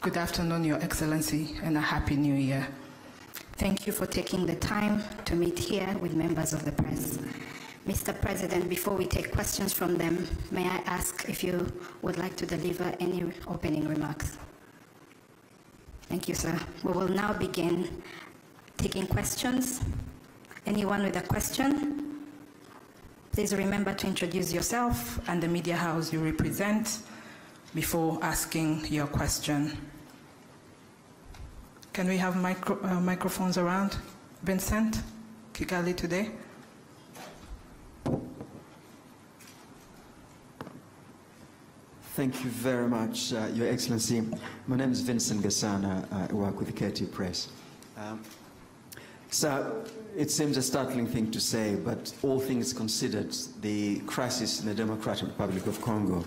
Good afternoon, Your Excellency, and a Happy New Year. Thank you for taking the time to meet here with members of the press. Mr. President, before we take questions from them, may I ask if you would like to deliver any opening remarks? Thank you, sir. We will now begin taking questions. Anyone with a question? Please remember to introduce yourself and the media house you represent before asking your question. Can we have microphones around? Vincent, Kigali Today. Thank you very much, Your Excellency. My name is Vincent Gasana. I work with KT Press. So it seems a startling thing to say, but all things considered, the crisis in the Democratic Republic of Congo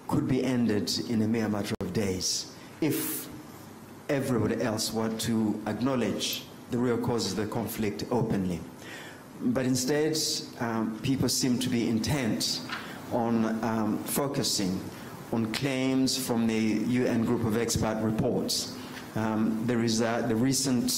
could be ended in a mere matter of days if everybody else were to acknowledge the real causes of the conflict openly. But instead, people seem to be intent on focusing on claims from the UN group of expert reports. There is the recent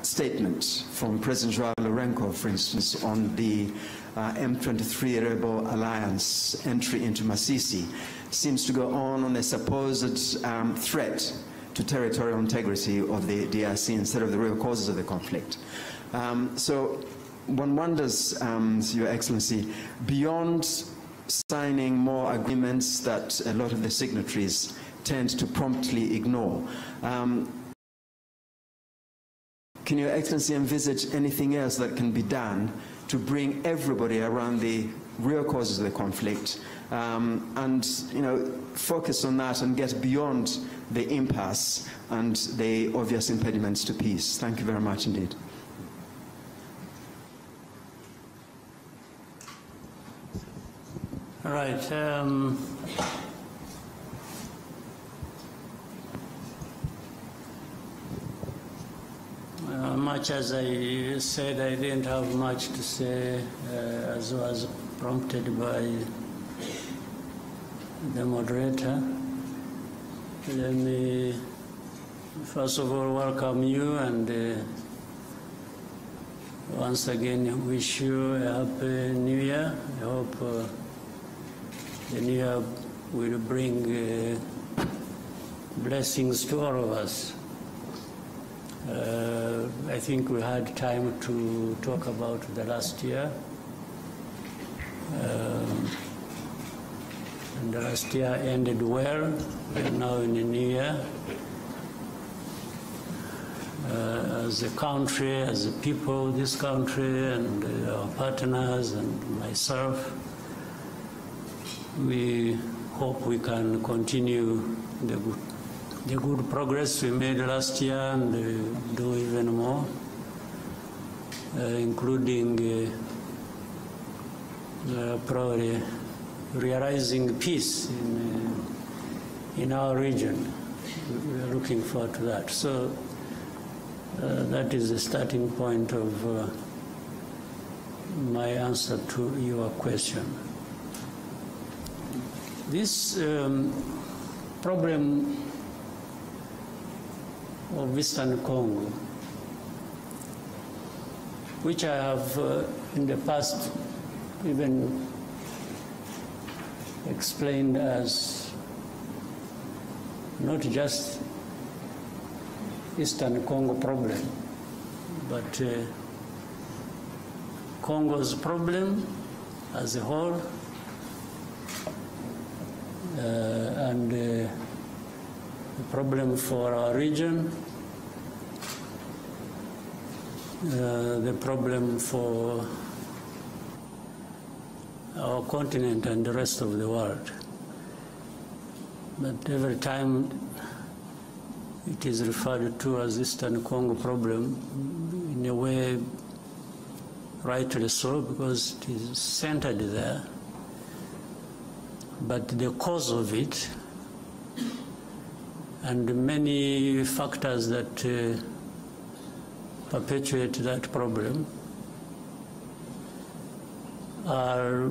statement from President Joao Lourenço, for instance, on the M23 Rebel Alliance entry into Masisi, seems to go on a supposed threat to territorial integrity of the DRC instead of the real causes of the conflict. So one wonders, Your Excellency, beyond signing more agreements that a lot of the signatories tend to promptly ignore, can Your Excellency envisage anything else that can be done to bring everybody around the real causes of the conflict and focus on that and get beyond the impasse and the obvious impediments to peace? Thank you very much indeed. All right. Much as I said, I didn't have much to say, as was prompted by the moderator. Let me first of all welcome you and once again wish you a happy new year. I hope the new year will bring blessings to all of us. I think we had time to talk about the last year. And the last year ended well. We're now in the new year. As a country, as a people, this country and our partners and myself, we hope we can continue the good progress we made last year and do even more, including probably realizing peace in our region. We are looking forward to that. So that is the starting point of my answer to your question. This problem of Eastern Congo, which I have in the past even explained as not just Eastern Congo problem, but Congo's problem as a whole, and the problem for our region, the problem for our continent and the rest of the world. But every time it is referred to as Eastern Congo problem, in a way rightly so, because it is centered there. But the cause of it and many factors that perpetuate that problem are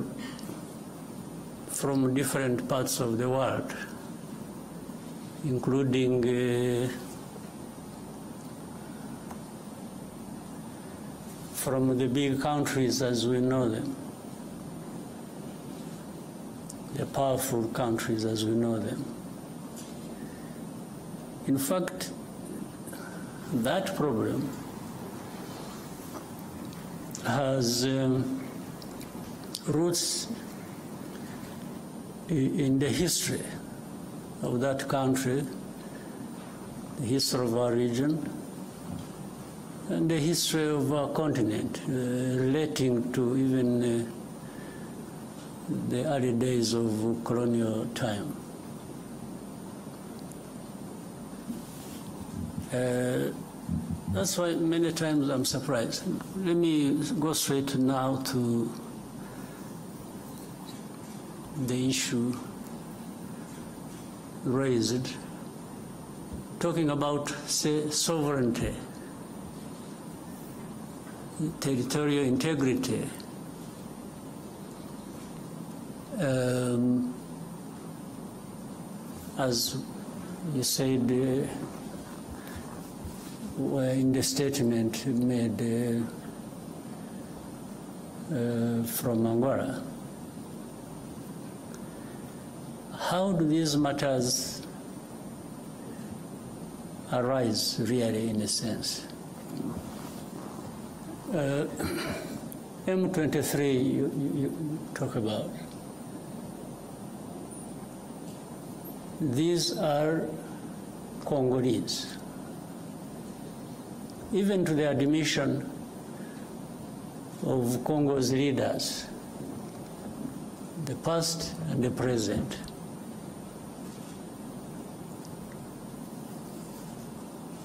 from different parts of the world. including from the big countries as we know them, the powerful countries as we know them. In fact, that problem has roots in the history of that country, the history of our region, and the history of our continent, relating to even the early days of colonial time. That's why many times I'm surprised. Let me go straight now to the issue raised, talking about, say, sovereignty, territorial integrity. As you said in the statement made from Angola, how do these matters arise really, in a sense? M23 you talk about. These are Congolese. Even to the admission of Congo's leaders, the past and the present,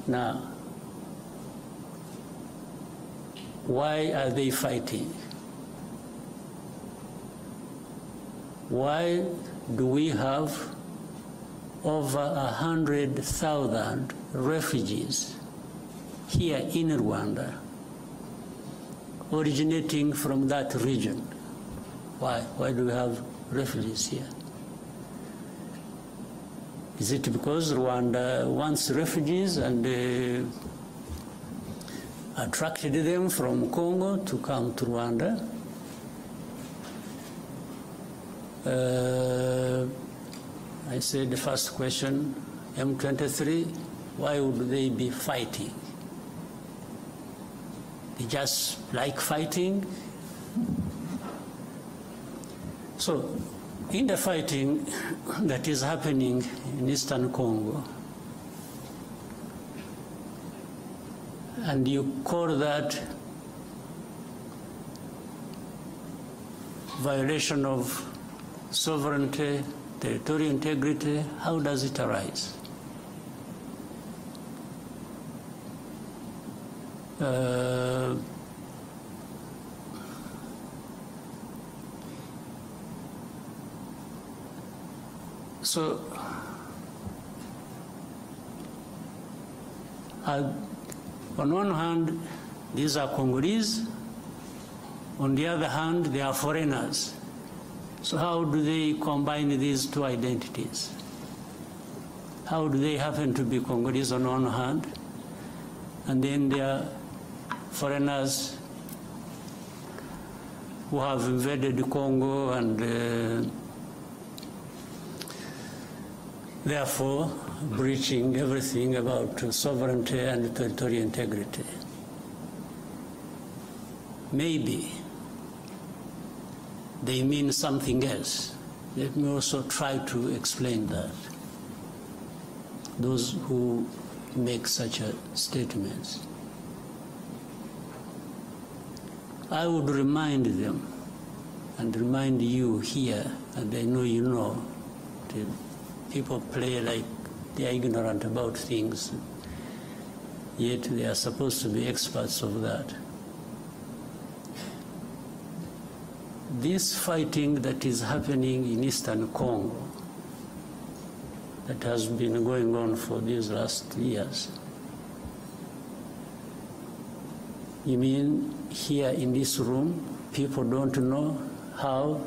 now, why are they fighting? Why do we have over 100,000 refugees here in Rwanda, originating from that region? Why? Why do we have refugees here? Is it because Rwanda wants refugees and attracted them from Congo to come to Rwanda? I said the first question, M23, why would they be fighting? They just like fighting? So, in the fighting that is happening in Eastern Congo, and you call that violation of sovereignty, territorial integrity, how does it arise? So, on one hand, these are Congolese. On the other hand, they are foreigners. So how do they combine these two identities? How do they happen to be Congolese on one hand, and then they are foreigners who have invaded Congo and therefore breaching everything about sovereignty and territorial integrity? Maybe they mean something else. Let me also try to explain that. Those who make such statements, I would remind them and remind you here, and I know you know, people play like they are ignorant about things, yet they are supposed to be experts of that. This fighting that is happening in Eastern Congo, that has been going on for these last years, you mean here in this room, people don't know how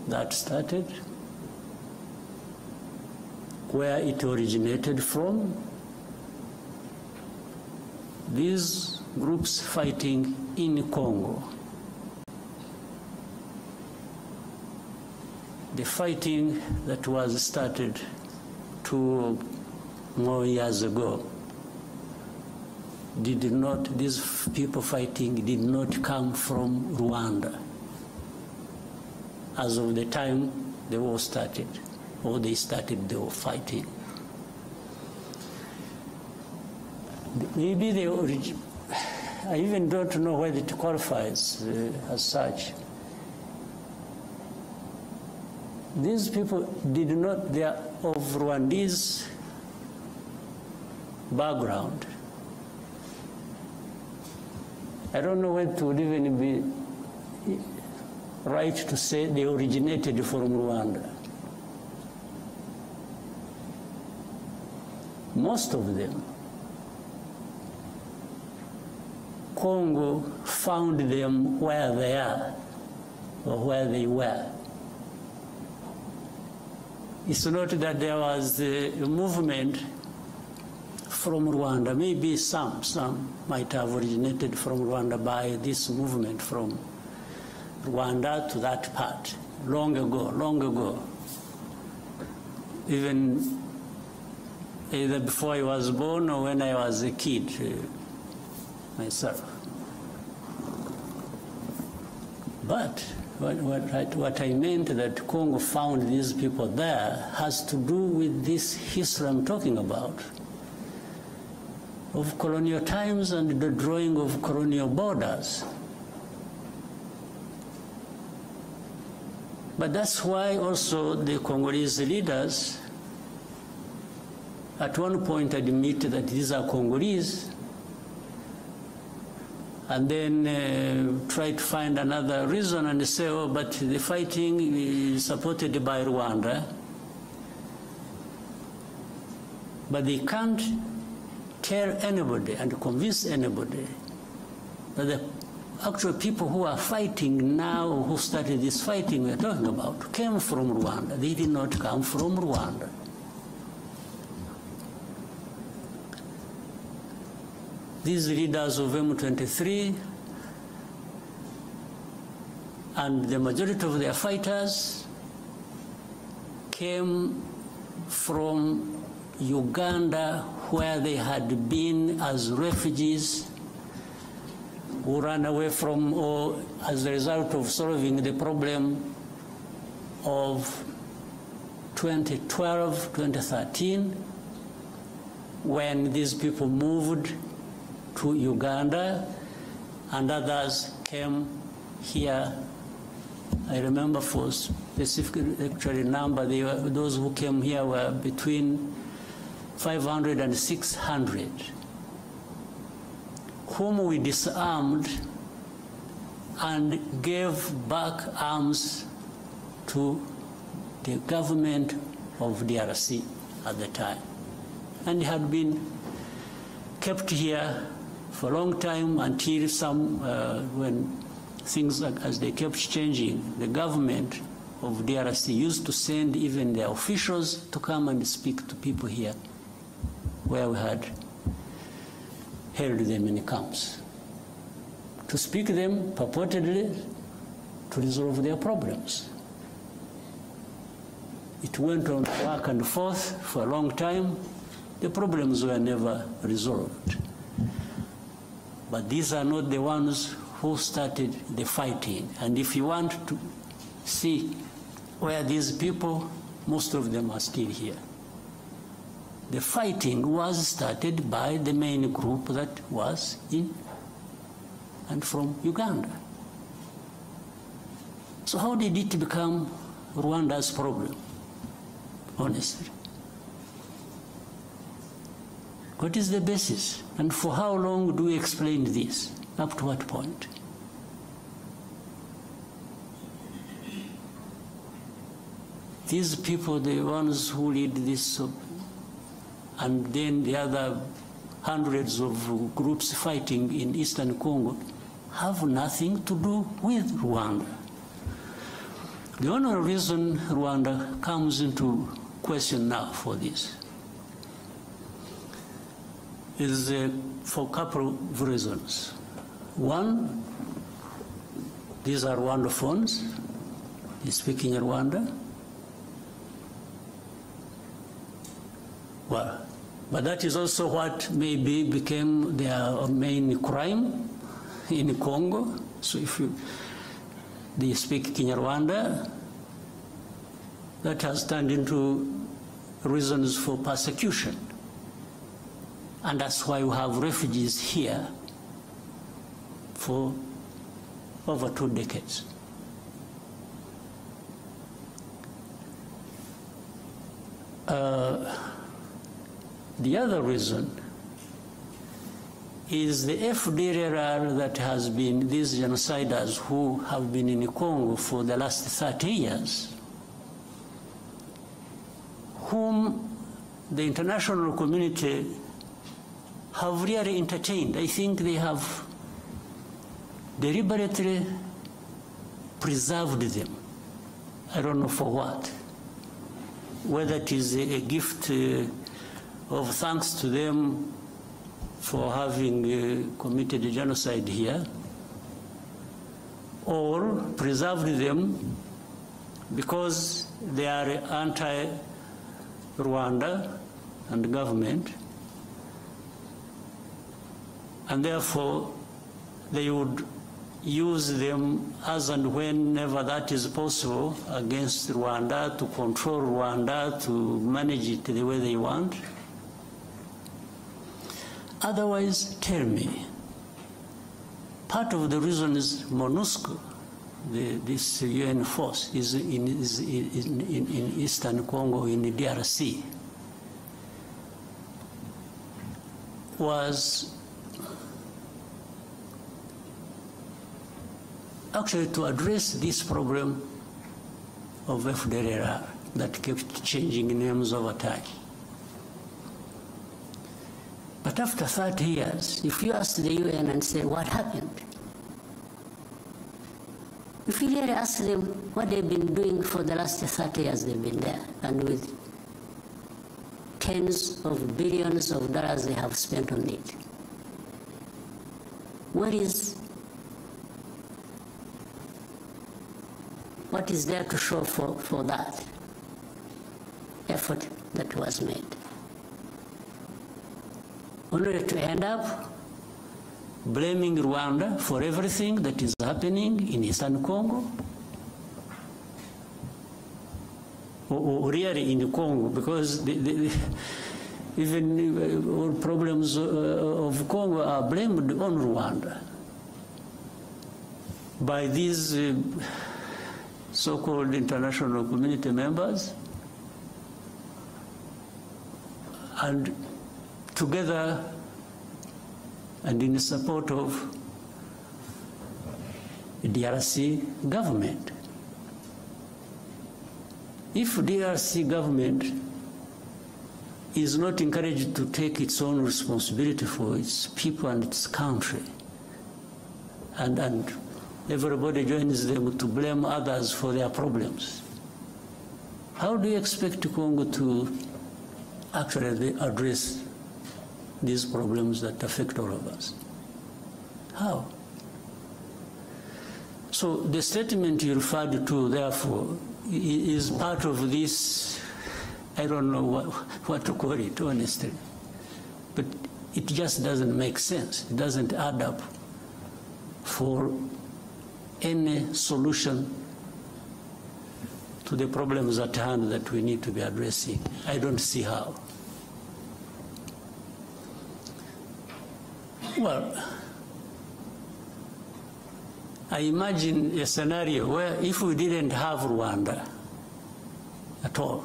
that started? where it originated from. These groups fighting in Congo, the fighting that was started 2 more years ago, these people fighting did not come from Rwanda as of the time the war started, or they started the war fighting. Maybe I even don't know whether it qualifies as such. These people they are of Rwandese background. I don't know whether it would even be right to say they originated from Rwanda. Most of them, Congo found them where they are or where they were. It's not that there was a movement from Rwanda. Maybe some might have originated from Rwanda by this movement from Rwanda to that part, long ago. Even either before I was born or when I was a kid myself. But what I meant that Congo found these people there has to do with this history I'm talking about, of colonial times and the drawing of colonial borders. But that's why also the Congolese leaders at one point admit that these are Congolese, and then try to find another reason and say, oh, but the fighting is supported by Rwanda. But they can't tell anybody and convince anybody that the actual people who are fighting now, who started this fighting we're talking about, came from Rwanda. They did not come from Rwanda. These leaders of M23 and the majority of their fighters came from Uganda, where they had been as refugees who ran away from, or as a result of solving the problem of 2012, 2013, when these people moved to Uganda, and others came here. I remember for specific actually number, those who came here were between 500 and 600, whom we disarmed and gave back arms to the government of DRC at the time, and had been kept here for a long time until when things as they kept changing, the government of DRC used to send even their officials to come and speak to people here where we had held them in camps, to speak to them purportedly to resolve their problems. It went on back and forth for a long time. The problems were never resolved. But these are not the ones who started the fighting. And if you want to see where these people, most of them are still here. The fighting was started by the main group that was in and from Uganda. So how did it become Rwanda's problem, honestly? What is the basis? And for how long do we explain this? Up to what point? These people, the ones who lead this, and then the other hundreds of groups fighting in Eastern Congo, have nothing to do with Rwanda. The only reason Rwanda comes into question now for this is for a couple of reasons. One, these are Rwandophones. They speak in Rwanda. Well, but that is also what maybe became their main crime in Congo. So if they speak Kinyarwanda, that has turned into reasons for persecution. And that's why we have refugees here for over 2 decades. The other reason is the FDLR that has been, these genociders who have been in Congo for the last 30 years, whom the international community have really entertained. I think they have deliberately preserved them. I don't know for what. Whether it is a gift of thanks to them for having committed genocide here, or preserved them because they are anti-Rwanda and government, and therefore they would use them as and whenever that is possible against Rwanda, to control Rwanda, to manage it the way they want. Otherwise, tell me, part of the reason is MONUSCO, this UN force, is in Eastern Congo, in the DRC, was actually to address this problem of FDLR that kept changing names over time. But after 30 years, if you ask the UN and say, what happened? If you really ask them what they've been doing for the last 30 years they've been there, and with tens of billions of dollars they have spent on it, what is there to show for that effort that was made? Only to end up blaming Rwanda for everything that is happening in Eastern Congo, or really in Congo, because even all problems of Congo are blamed on Rwanda by these so-called international community members, and together and in support of the DRC government. If DRC government is not encouraged to take its own responsibility for its people and its country, and everybody joins them to blame others for their problems, how do you expect Congo to actually address these problems that affect all of us? How? So the statement you referred to, therefore, is part of this, I don't know what to call it, honestly, but it just doesn't make sense. It doesn't add up for any solution to the problems at hand that we need to be addressing. I don't see how. Well, I imagine a scenario where if we didn't have Rwanda at all,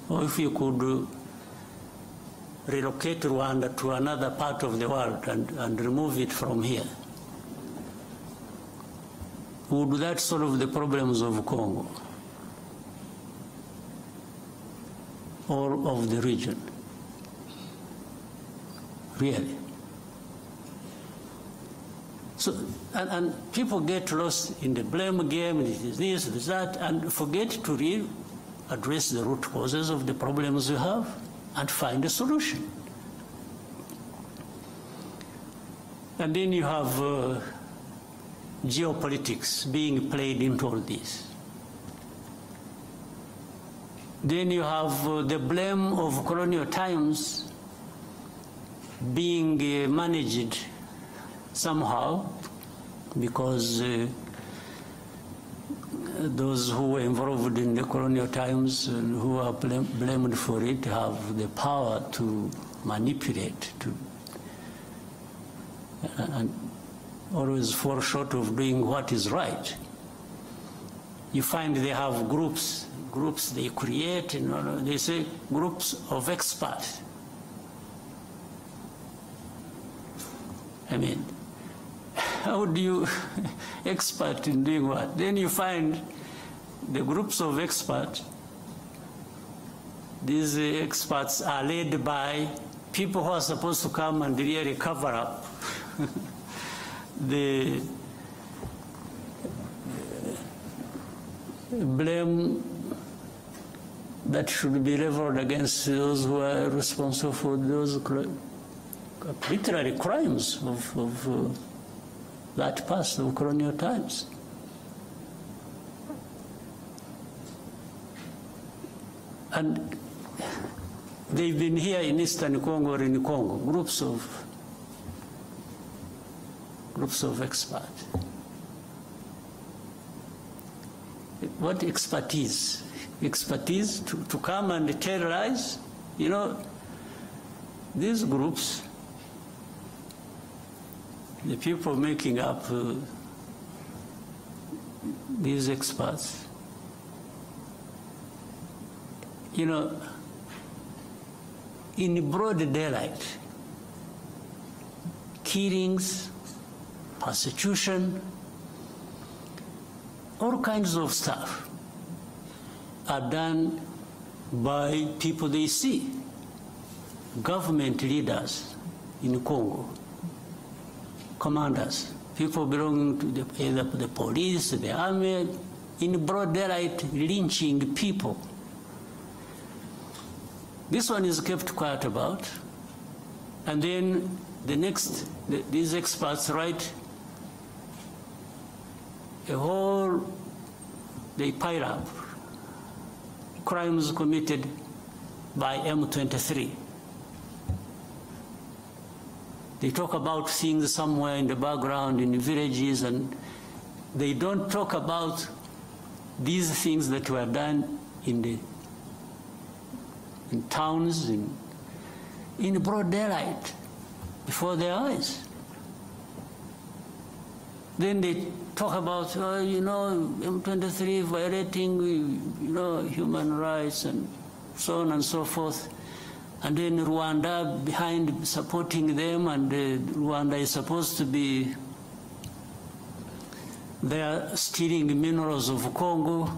or if you could relocate Rwanda to another part of the world and remove it from here, would that solve the problems of Congo or of the region? Really? So, and people get lost in the blame game, this, that, and forget to address the root causes of the problems we have and find a solution. And then you have geopolitics being played into all this. Then you have the blame of colonial times being managed somehow because those who were involved in the colonial times and who are blamed for it have the power to manipulate, and always fall short of doing what is right. You find they have groups they create, and they say groups of experts. I mean, how do you expert in doing what? Then you find the groups of experts. These experts are led by people who are supposed to come and really cover up the blame that should be leveled against those who are responsible for those literary crimes of that past of colonial times. And they've been here in Eastern Congo or in Congo, groups of experts. What expertise? Expertise to come and terrorize? You know, these groups, the people making up these experts, you know, in broad daylight, killings, persecution, all kinds of stuff are done by people they see, government leaders in Congo, commanders, people belonging to either the police, the army, in broad daylight lynching people. This one is kept quiet about, and then the next, these experts write a whole, they pile up crimes committed by M23. They talk about things somewhere in the background in the villages, and they don't talk about these things that were done in towns, in broad daylight, before their eyes. Then they talk about, you know, M23 violating, you know, human rights and so on and so forth. And then Rwanda behind supporting them, and Rwanda is supposed to be there stealing minerals of Congo.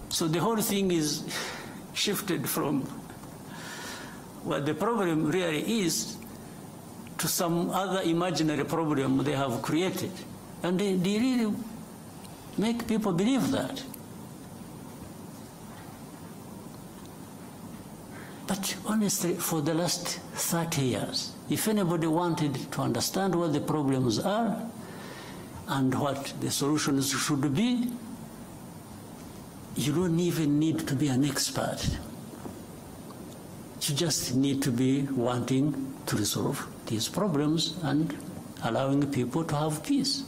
So the whole thing is shifted from what the problem really is to some other imaginary problem they have created. And they really make people believe that. But honestly, for the last 30 years, if anybody wanted to understand what the problems are and what the solutions should be, you don't even need to be an expert. You just need to be wanting to resolve these problems and allowing people to have peace.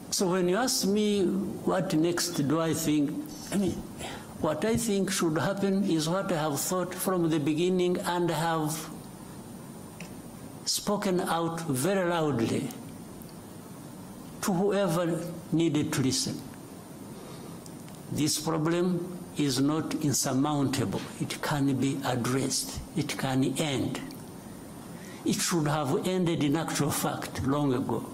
So when you ask me what next do I think, I mean, what I think should happen is what I have thought from the beginning and have spoken out very loudly to whoever needed to listen. This problem is not insurmountable. It can be addressed. It can end. It should have ended in actual fact long ago.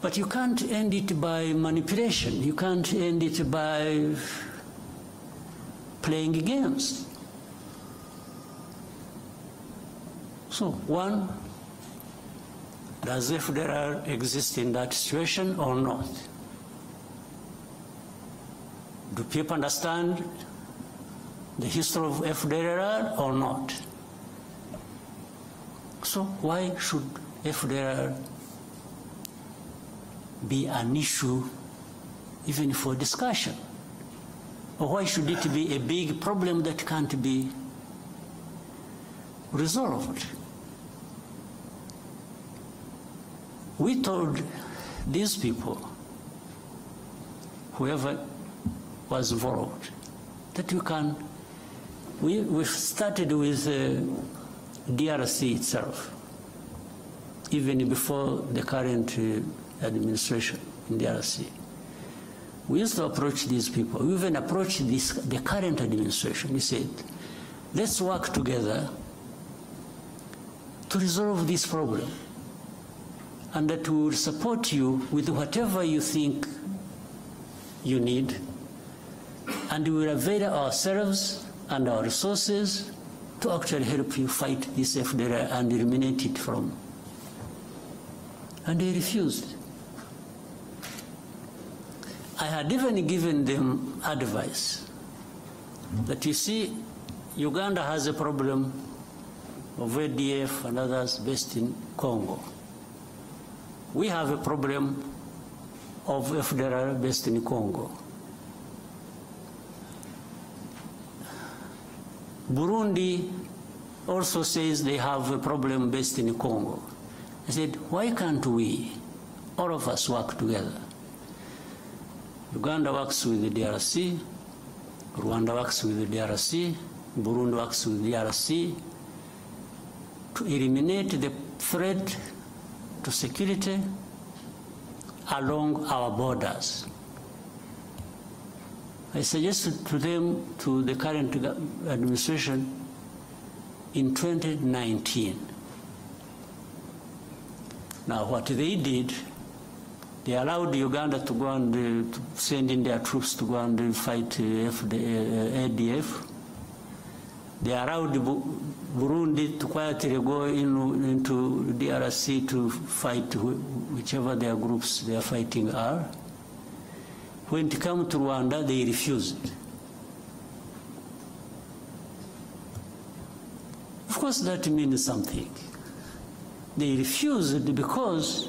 But you can't end it by manipulation. You can't end it by playing games. So one, Does FDLR exist in that situation or not? Do people understand the history of FDLR or not? So why should FDLR be an issue even for discussion? Or why should it be a big problem that can't be resolved? We told these people, whoever was involved, that we started with DRC itself, even before the current administration in DRC. We used to approach these people. We even approached the current administration. We said, let's work together to resolve this problem, and that we will support you with whatever you think you need, and we will avail ourselves and our resources to actually help you fight this FDLR and eliminate it from. And they refused. I had even given them advice that, you see, Uganda has a problem of ADF and others based in Congo. We have a problem of FDLR based in Congo. Burundi also says they have a problem based in Congo. I said, why can't we, all of us, work together? Uganda works with the DRC, Rwanda works with the DRC, Burundi works with the DRC to eliminate the threat to security along our borders. I suggested to them, to the current administration, in 2019. Now, what they did, they allowed Uganda to go and to send in their troops to go and fight ADF. They allowed Burundi to quietly go into DRC to fight whichever their groups they are fighting are. When it came to Rwanda, they refused. Of course, that means something. They refused because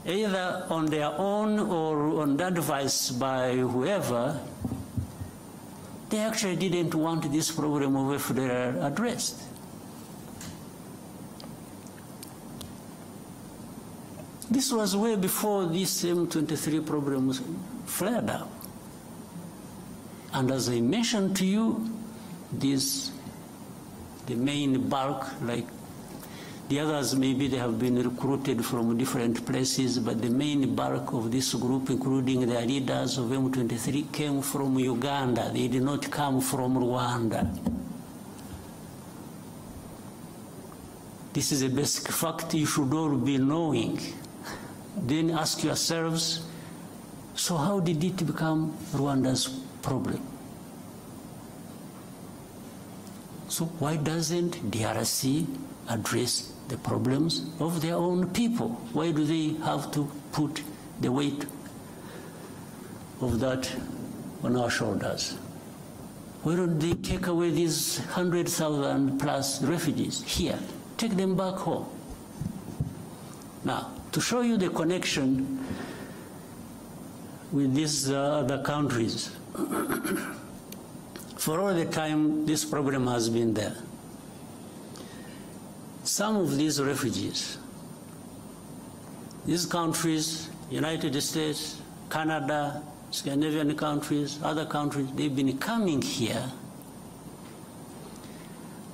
either on their own or on advice by whoever, they actually didn't want this problem of FDLR addressed. This was way before this M23 problem flared up. And as I mentioned to you, the main bulk, like the others, maybe they have been recruited from different places, but the main bulk of this group, including the leaders of M23, came from Uganda. They did not come from Rwanda. This is a basic fact you should all be knowing. Then ask yourselves, so how did it become Rwanda's problem? So why doesn't DRC address the problems of their own people? Why do they have to put the weight of that on our shoulders? Why don't they take away these 100,000 plus refugees here, take them back home? Now, to show you the connection with these other countries, for all the time this problem has been there, some of these refugees, these countries, United States, Canada, Scandinavian countries, other countries, they've been coming here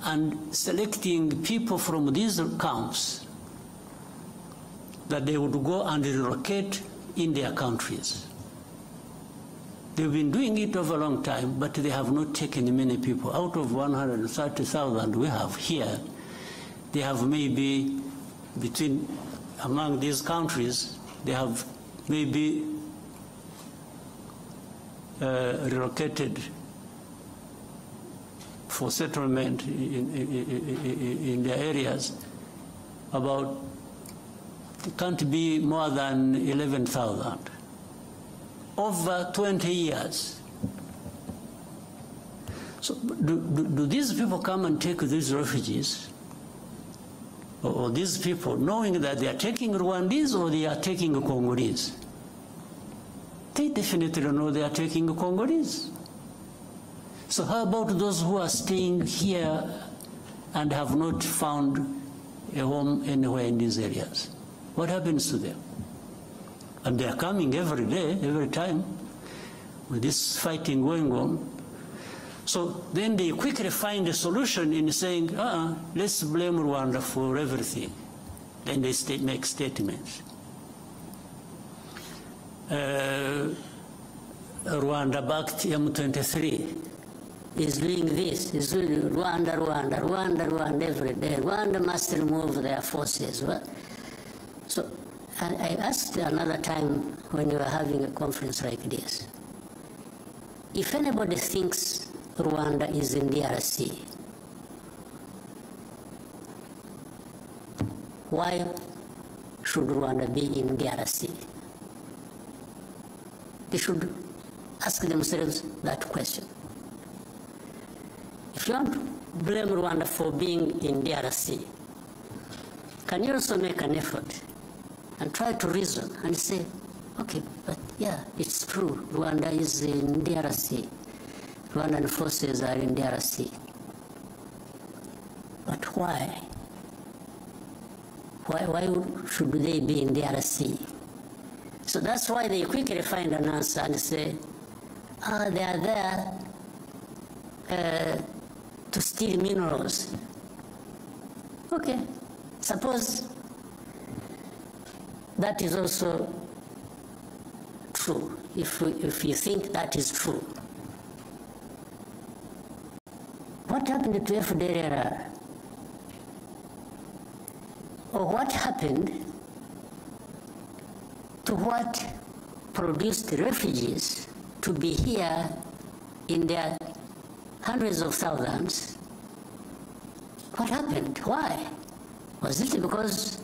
and selecting people from these camps that they would go and relocate in their countries. They've been doing it over a long time, but they have not taken many people. Out of 130,000 we have here, they have maybe among these countries, they have maybe relocated for settlement in their areas about can't be more than 11,000 over 20 years. So do these people come and take these refugees? Or these people, knowing that they are taking Rwandese or they are taking Congolese? They definitely know they are taking Congolese. So how about those who are staying here and have not found a home anywhere in these areas? What happens to them? And they are coming every day, every time, with this fighting going on. So then they quickly find a solution in saying, let's blame Rwanda for everything. Then they make statements. Rwanda-backed M23 is doing this, is doing Rwanda, Rwanda, Rwanda, Rwanda every day. Rwanda must remove their forces. So I asked another time when we were having a conference like this, if anybody thinks Rwanda is in DRC, why should Rwanda be in DRC? They should ask themselves that question. If you want to blame Rwanda for being in DRC, can you also make an effort and try to reason and say, okay, but yeah, it's true, Rwanda is in DRC. Rwandan forces are in DRC. But why? Why should they be in DRC? So that's why they quickly find an answer and say, they are there to steal minerals. Okay, suppose that is also true, if you think that is true. What happened to FDLR? Or what happened to what produced refugees to be here in their hundreds of thousands? What happened? Why? Was it because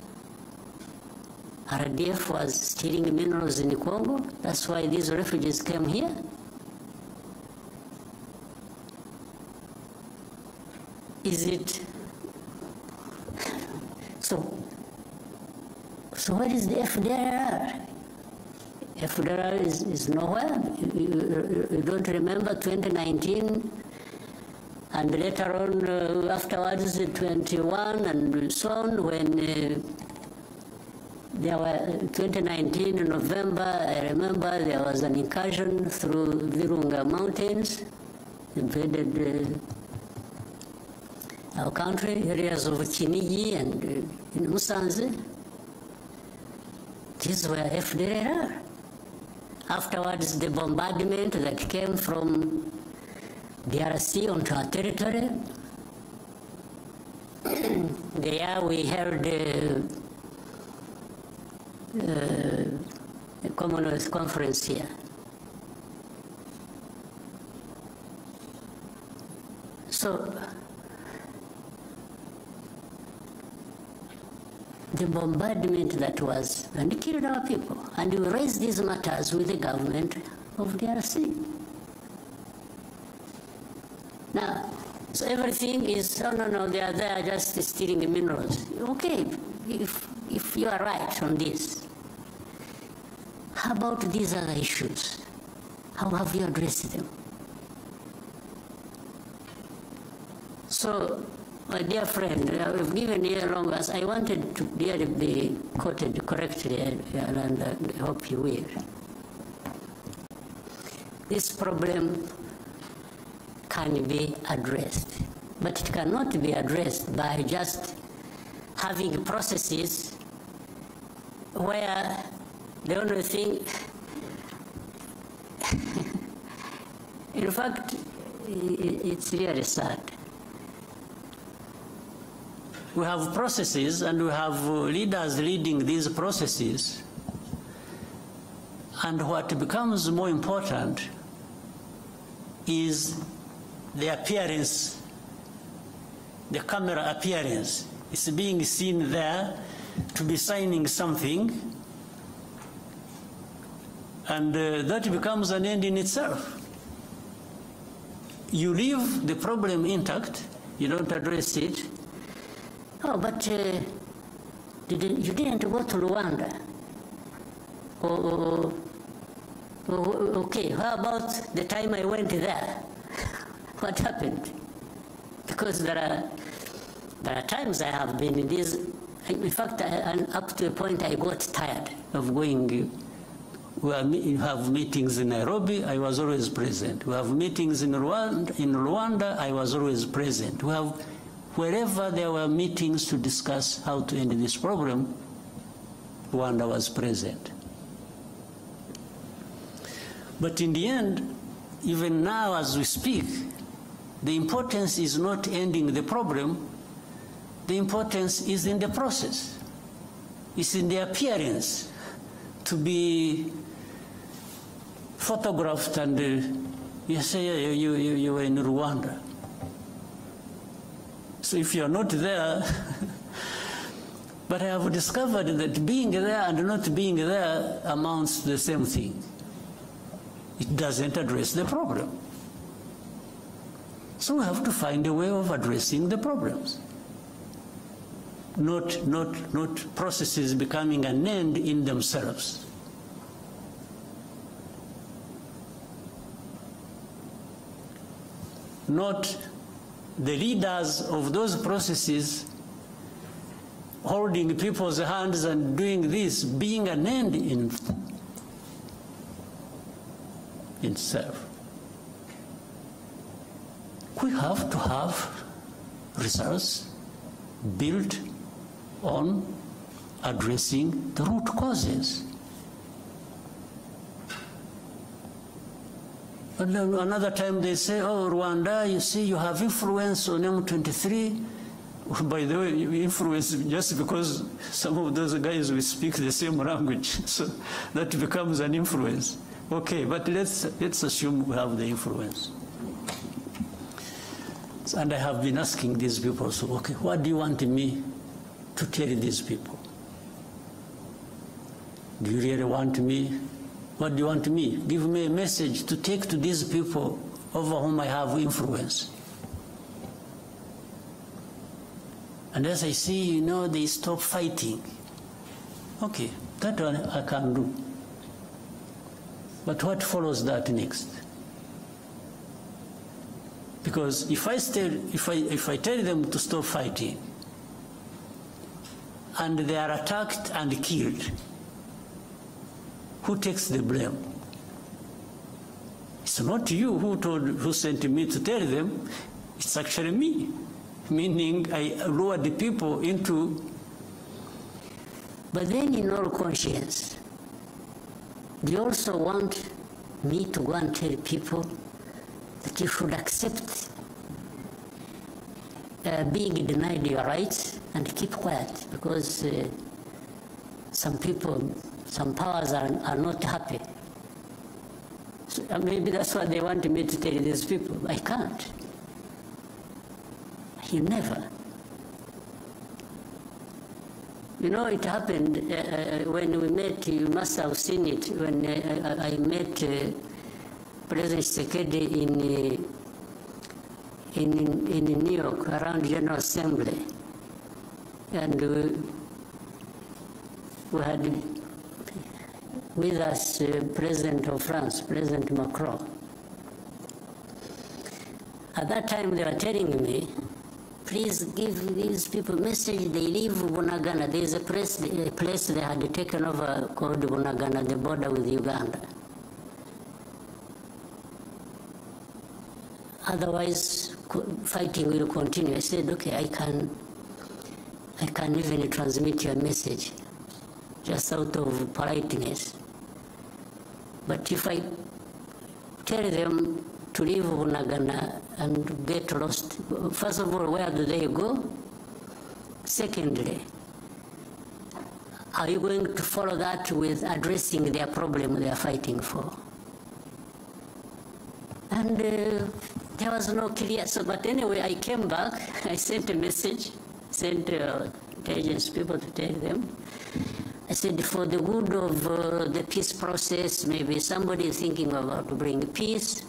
RDF was stealing minerals in Congo? That's why these refugees came here? Is it? So what is the FDLR? FDLR is nowhere. You don't remember 2019 and later on afterwards 21 and so on, when there were 2019 in November, I remember there was an incursion through Virunga Mountains, invaded our country, areas of Kinigi and in Musanze. These were FDLR. Afterwards, the bombardment that came from DRC onto our territory. There we held a Commonwealth conference here. So the bombardment that was, and it killed our people. And we raised these matters with the government of DRC. Now, so everything is, no, they are there just stealing the minerals. Okay, if you are right on this, how about these other issues? How have you addressed them? So, my dear friend, I've given you long as I wanted to really be quoted correctly, and I hope you will. This problem can be addressed, but it cannot be addressed by just having processes where the only thing, in fact, it's really sad. We have processes and we have leaders leading these processes, and what becomes more important is the appearance, the camera appearance. It's being seen there to be signing something, and that becomes an end in itself. You leave the problem intact, you don't address it. Oh, but you didn't go to Rwanda. Okay, how about the time I went there? What happened? Because there are times I have been in this. In fact, up to a point I got tired of going. We have meetings in Nairobi, I was always present. We have meetings in Rwanda, I was always present. We have, wherever there were meetings to discuss how to end this problem, Rwanda was present. But in the end, even now as we speak, the importance is not ending the problem, the importance is in the process. It's in the appearance to be photographed and you say you were in Rwanda. So if you're not there, but I have discovered that being there and not being there amounts to the same thing. It doesn't address the problem. So we have to find a way of addressing the problems. Not processes becoming an end in themselves. Not the leaders of those processes holding people's hands and doing this being an end in itself. We have to have results built on addressing the root causes. And then another time they say, oh, Rwanda, you see, you have influence on M23. By the way, influence just because some of those guys will speak the same language, so that becomes an influence. Okay, but let's assume we have the influence. And I have been asking these people, so, okay, what do you want me to tell these people? Do you really want me? What do you want me? Give me a message to take to these people over whom I have influence. And as I see, they stop fighting. Okay, that one I can do. But what follows that next? Because if I tell them to stop fighting, and they are attacked and killed, who takes the blame? It's not you who sent me to tell them, it's actually me. Meaning I lured the people into. But then in all conscience, they also want me to go and tell people that you should accept being denied your rights and keep quiet, because some people, some powers are not happy. So maybe that's what they want me to tell these people. I can't. You never. It happened when we met, you must have seen it, when I met President Tshisekedi in New York around General Assembly. And we had with us President of France, President Macron. At that time they were telling me, please give these people a message, they leave Bunagana. There is a place they had taken over called Bunagana, the border with Uganda. Otherwise, fighting will continue. I said, okay, I can even transmit your message, just out of politeness. But if I tell them to leave Bunagana and get lost, first of all, where do they go? Secondly, are you going to follow that with addressing their problem they are fighting for? And there was no clear, but anyway, I came back, I sent a message, sent intelligence people to take them. I said, for the good of the peace process, maybe somebody is thinking about to bring peace,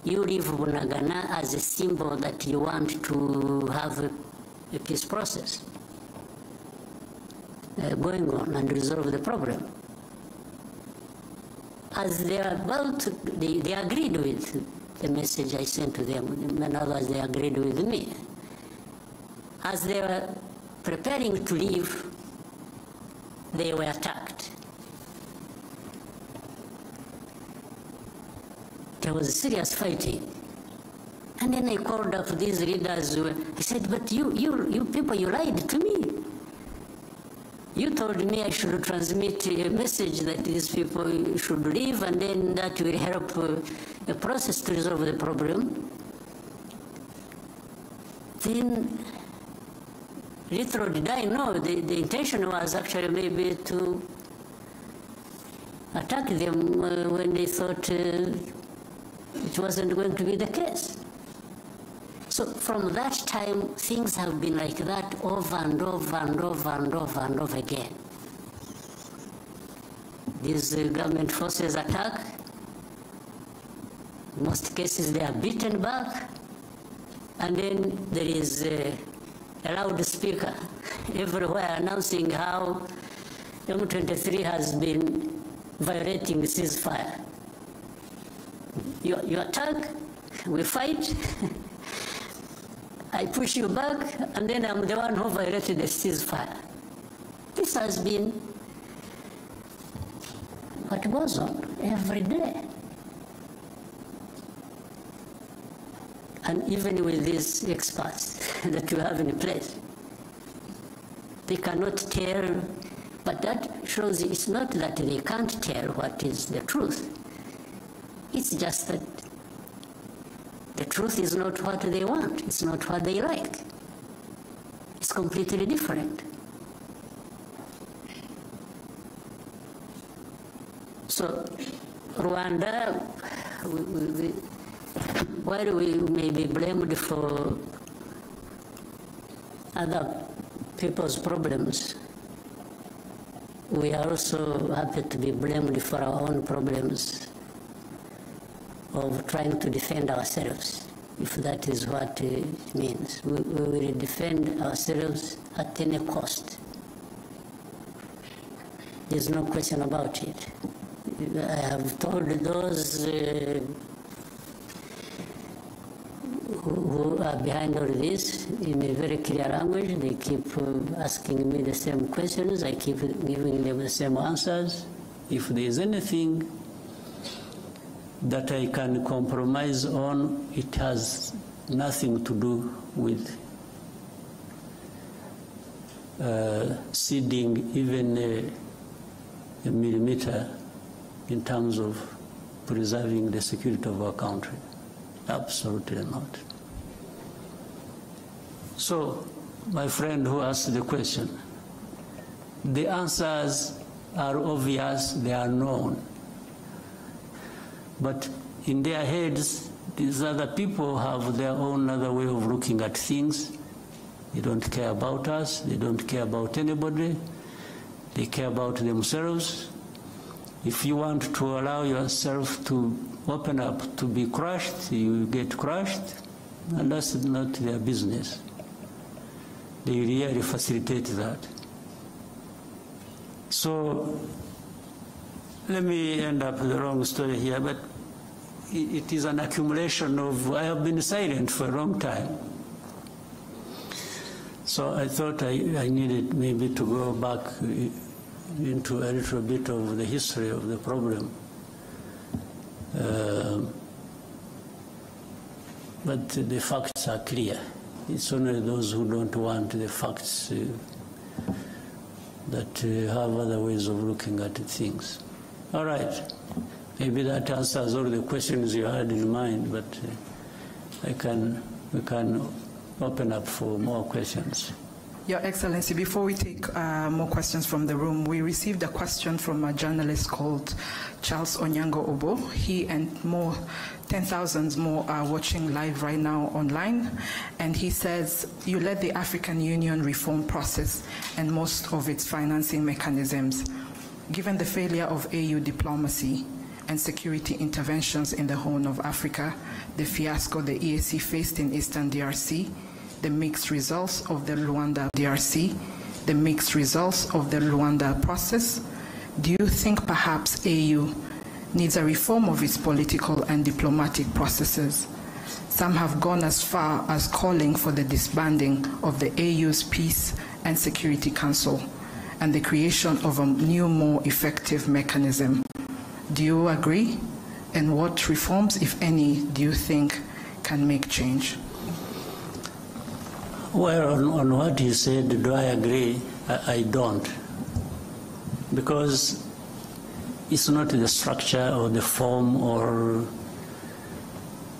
you leave Bunagana as a symbol that you want to have a peace process going on and resolve the problem. As they are about, they agreed with the message I sent to them, and others they agreed with me. As they were preparing to leave, they were attacked. There was serious fighting. And then I called up these leaders. I said, but you people, you lied to me. You told me I should transmit a message that these people should leave, and then that will help the process to resolve the problem. Then, little did I know, the intention was actually maybe to attack them when they thought it wasn't going to be the case. So from that time, things have been like that over and over and over and over and over again. These government forces attack. In most cases, they are beaten back. And then there is a loudspeaker everywhere announcing how M23 has been violating the ceasefire. You attack, we fight, I push you back, and then I'm the one who violated the ceasefire. This has been what goes on every day. And even with these experts that you have in place, they cannot tell, but that shows it's not that they can't tell what is the truth. It's just that the truth is not what they want, it's not what they like. It's completely different. So, Rwanda, while we may be blamed for other people's problems, we are also happy to be blamed for our own problems of trying to defend ourselves, if that is what it means. We will defend ourselves at any cost. There's no question about it. I have told those who are behind all this in a very clear language. They keep asking me the same questions. I keep giving them the same answers. If there is anything that I can compromise on, it has nothing to do with ceding even a millimeter in terms of preserving the security of our country. Absolutely not. So, my friend who asked the question, the answers are obvious, they are known. But in their heads, these other people have their own other way of looking at things. They don't care about us, they don't care about anybody, they care about themselves. If you want to allow yourself to open up to be crushed, you get crushed, and that's not their business. They really facilitate that. So, let me end up the wrong story here, but it is an accumulation of, I have been silent for a long time. So I thought I needed maybe to go back into a little bit of the history of the problem. But the facts are clear. It's only those who don't want the facts that have other ways of looking at things. All right. Maybe that answers all the questions you had in mind, but we can open up for more questions. Your Excellency, before we take more questions from the room, we received a question from a journalist called Charles Onyango Obo. He and 10,000 more are watching live right now online. And he says, you led the African Union reform process and most of its financing mechanisms. Given the failure of AU diplomacy and security interventions in the Horn of Africa, the fiasco the EAC faced in Eastern DRC, the mixed results of the Luanda DRC, the mixed results of the Luanda process, do you think perhaps AU needs a reform of its political and diplomatic processes? Some have gone as far as calling for the disbanding of the AU's Peace and Security Council and the creation of a new, more effective mechanism. Do you agree? And what reforms, if any, do you think can make change? Well, on what you said, do I agree? I don't. Because it's not the structure or the form or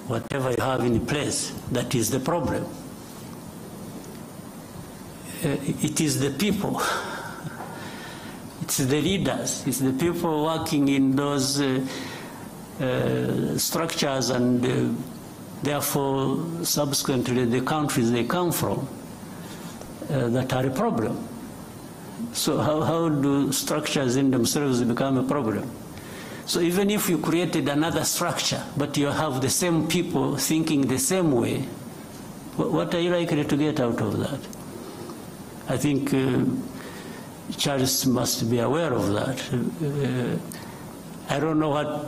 whatever you have in place that is the problem. It is the people. It's the leaders. It's the people working in those structures and therefore, subsequently, the countries they come from that are a problem. So how do structures in themselves become a problem? So even if you created another structure, but you have the same people thinking the same way, what are you likely to get out of that? I think Charles must be aware of that. I don't know what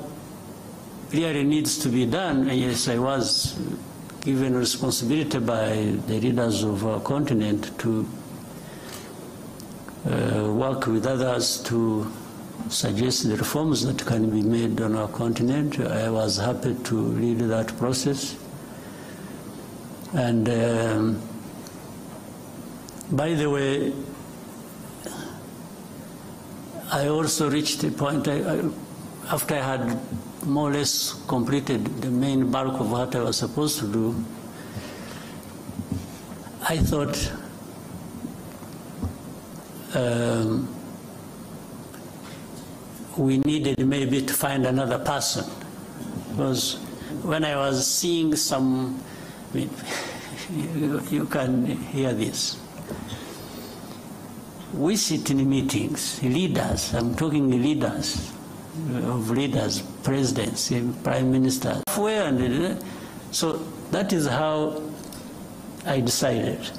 really needs to be done. Yes, I was given responsibility by the leaders of our continent to work with others to suggest the reforms that can be made on our continent. I was happy to lead that process. And by the way, I also reached a point, after I had more or less completed the main bulk of what I was supposed to do, I thought we needed maybe to find another person. Because when I was seeing some, I mean, you can hear this. We sit in meetings, leaders, I'm talking leaders, of leaders, presidents, prime ministers. So that is how I decided.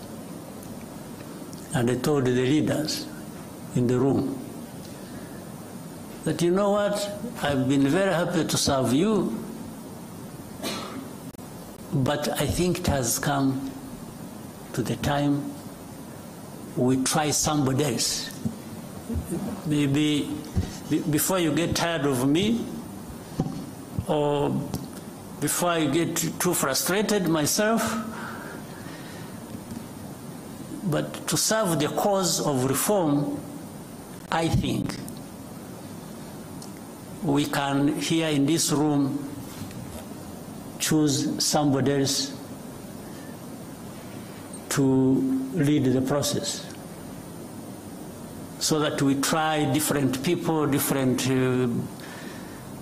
And I told the leaders in the room that, you know what, I've been very happy to serve you, but I think it has come to the time we try somebody else. Maybe before you get tired of me, or before I get too frustrated myself, but to serve the cause of reform, I think we can, here in this room, choose somebody else to lead the process, so that we try different people, different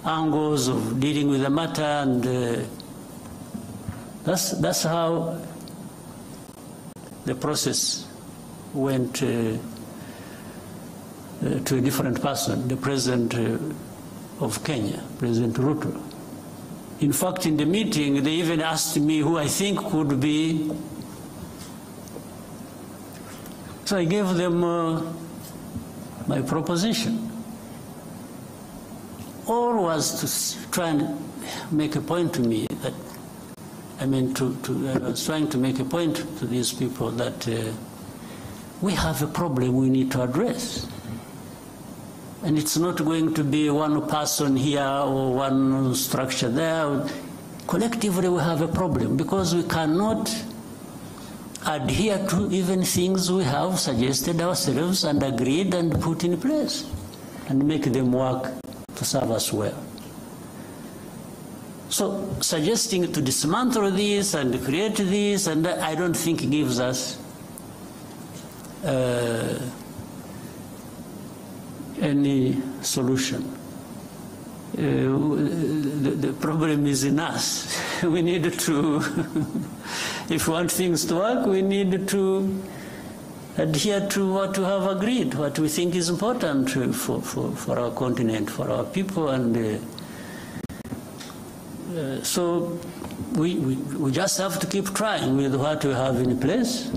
angles of dealing with the matter, and that's how the process went to a different person, the President of Kenya, President Ruto. In fact, in the meeting, they even asked me who I think could be. So I gave them my proposition. All was to try and make a point to me that, I mean, I was trying to make a point to these people that we have a problem we need to address. And it's not going to be one person here or one structure there. Collectively we have a problem because we cannot adhere to even things we have suggested ourselves and agreed and put in place and make them work to serve us well. So suggesting to dismantle this and create this, and I don't think gives us any solution. The problem is in us. We need to, if we want things to work, we need to adhere to what we have agreed, what we think is important for our continent, for our people, and so we just have to keep trying with what we have in place.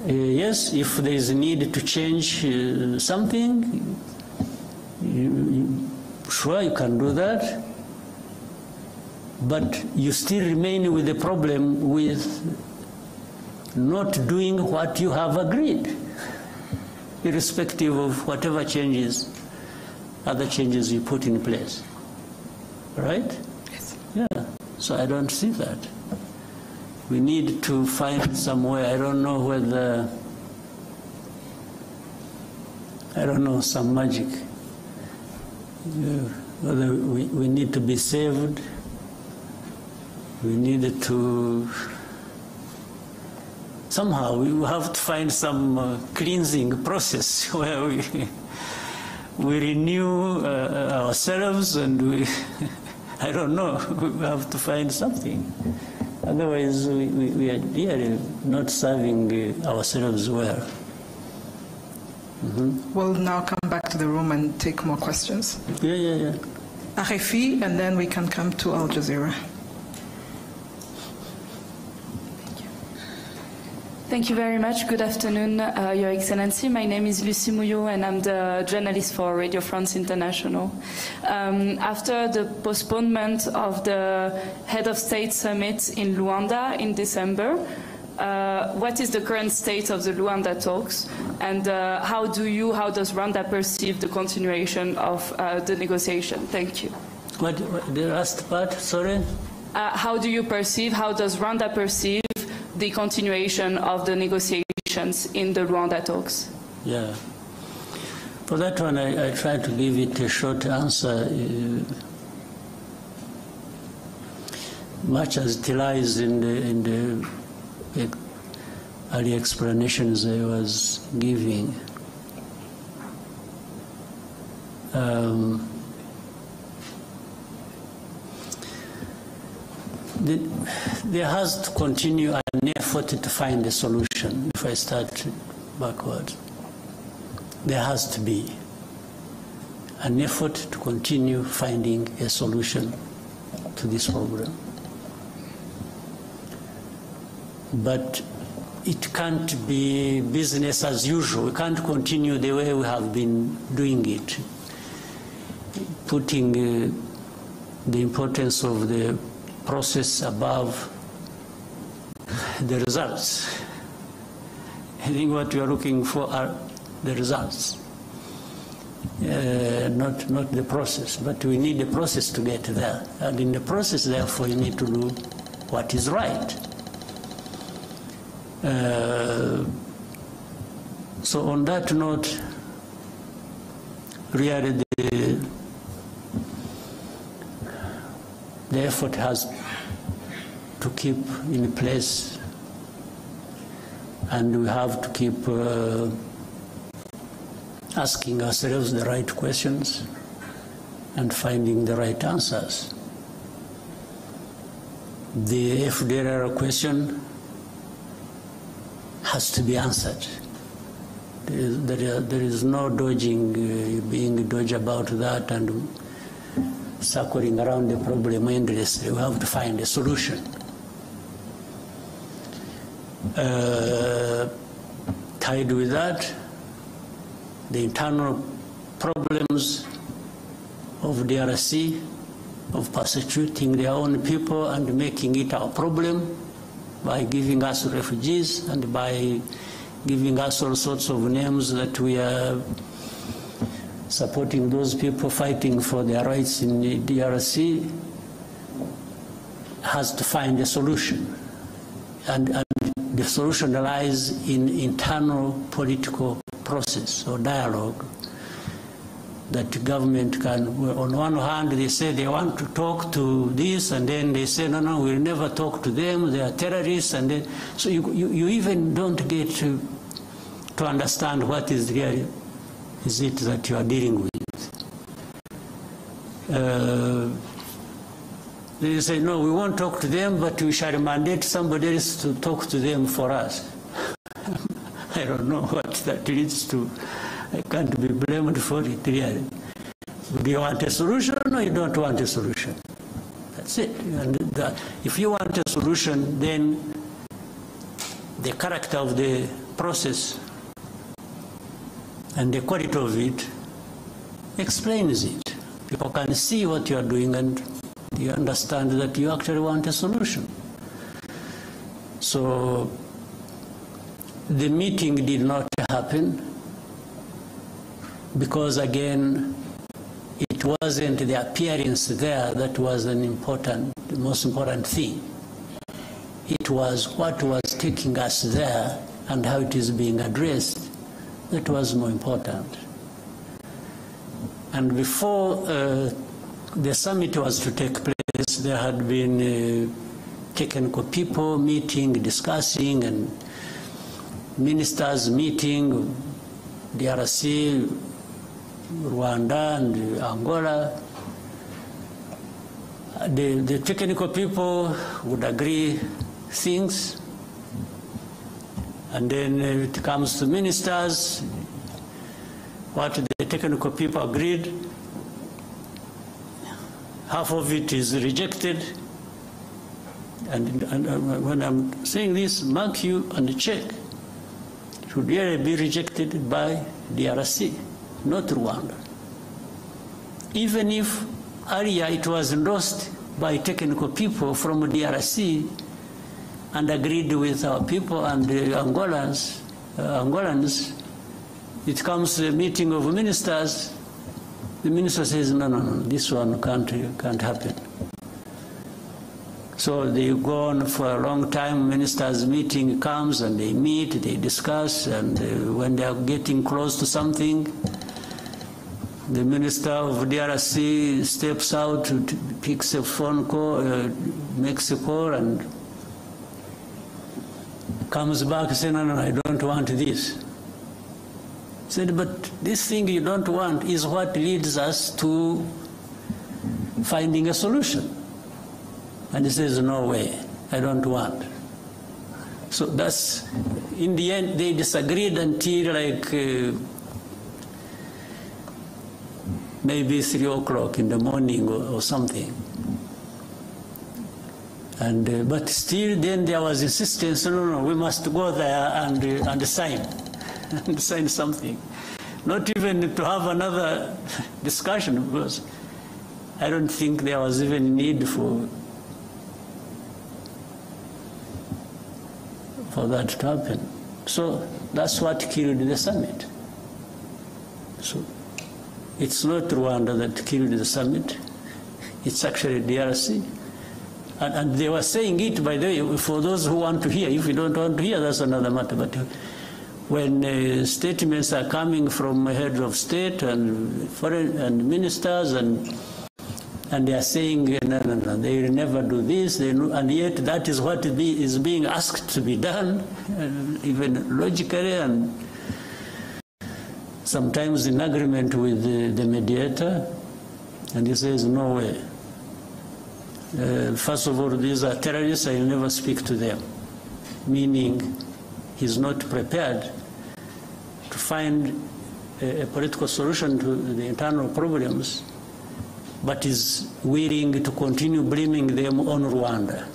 Yes, if there is a need to change something, sure, you can do that, but you still remain with the problem with not doing what you have agreed, irrespective of whatever changes, other changes you put in place. Right? Yes. Yeah, so I don't see that. We need to find some way. I don't know whether, some magic. Whether we need to be saved, we need to, somehow we have to find some cleansing process where we renew ourselves, and I don't know, we have to find something. Otherwise, we are really not serving ourselves well. We'll now come back to the room and take more questions. Yeah. Arefi, and then we can come to Al Jazeera. Thank you very much. Good afternoon, Your Excellency. My name is Lucie Mouillot, and I'm the journalist for Radio France International. After the postponement of the Head of State Summit in Luanda in December, what is the current state of the Luanda talks, and how does Rwanda perceive the continuation of the negotiation? Thank you. What the last part, sorry? How does Rwanda perceive the continuation of the negotiations in the Rwanda talks? Yeah. For that one, I try to give it a short answer. Much as it lies in the early explanations I was giving. There has to continue an effort to find a solution. If I start backwards, there has to be an effort to continue finding a solution to this problem. But it can't be business as usual. We can't continue the way we have been doing it, putting the importance of the process above the results. I think what we are looking for are the results, not the process. But we need the process to get there. And in the process, therefore, you need to do what is right. So on that note, really the effort has to keep in place, and we have to keep asking ourselves the right questions and finding the right answers. The FDLR question has to be answered. There is no dodging, being dodged about that and circling around the problem endlessly. We have to find a solution. Tied with that, the internal problems of DRC, of persecuting their own people and making it our problem by giving us refugees and by giving us all sorts of names that we are supporting those people fighting for their rights in the DRC, has to find a solution. And the solution lies in internal political process or dialogue that the government can, on one hand, they say they want to talk to this, and then they say, no, we'll never talk to them, they are terrorists, and then, so you even don't get to understand what is really is it that you are dealing with. They say, no, we won't talk to them, but we shall mandate somebody else to talk to them for us. I don't know what that leads to. I can't be blamed for it, really. Do you want a solution or you don't want a solution? That's it. And if you want a solution, then the character of the process and the quality of it explains it. People can see what you are doing and you understand that you actually want a solution. So the meeting did not happen because, again, it wasn't the appearance there that was the most important thing. It was what was taking us there and how it is being addressed that was more important. And before the summit was to take place, there had been technical people meeting, discussing, and ministers meeting, DRC, Rwanda, and Angola. The technical people would agree things, and then it comes to ministers, what the technical people agreed, half of it is rejected. And when I'm saying this, mark you and check. It should really be rejected by DRC, not Rwanda. Even if earlier it was endorsed by technical people from DRC and agreed with our people and the Angolans, it comes to a meeting of ministers, the minister says, no, this one can't happen. So they go on for a long time, ministers' meeting comes and they meet, they discuss, and when they are getting close to something, the minister of DRC steps out, picks a phone call, makes a call, and comes back saying, no, I don't want this. Said, but this thing you don't want is what leads us to finding a solution. And he says, no way, I don't want. So that's, in the end, they disagreed until like maybe 3 o'clock in the morning or something. And but still then there was insistence, no, we must go there and sign. And sign something. Not even to have another discussion, because I don't think there was even need for that to happen. So that's what killed the summit. So it's not Rwanda that killed the summit, it's actually DRC. And they were saying it, by the way, for those who want to hear. If you don't want to hear, that's another matter. But when statements are coming from heads of state and foreign and ministers, and they are saying, no, they will never do this, and yet that is what is being asked to be done, even logically, and sometimes in agreement with the mediator, and he says, no way. First of all, these are terrorists, I will never speak to them, meaning he's not prepared to find a political solution to the internal problems, but is willing to continue blaming them on Rwanda.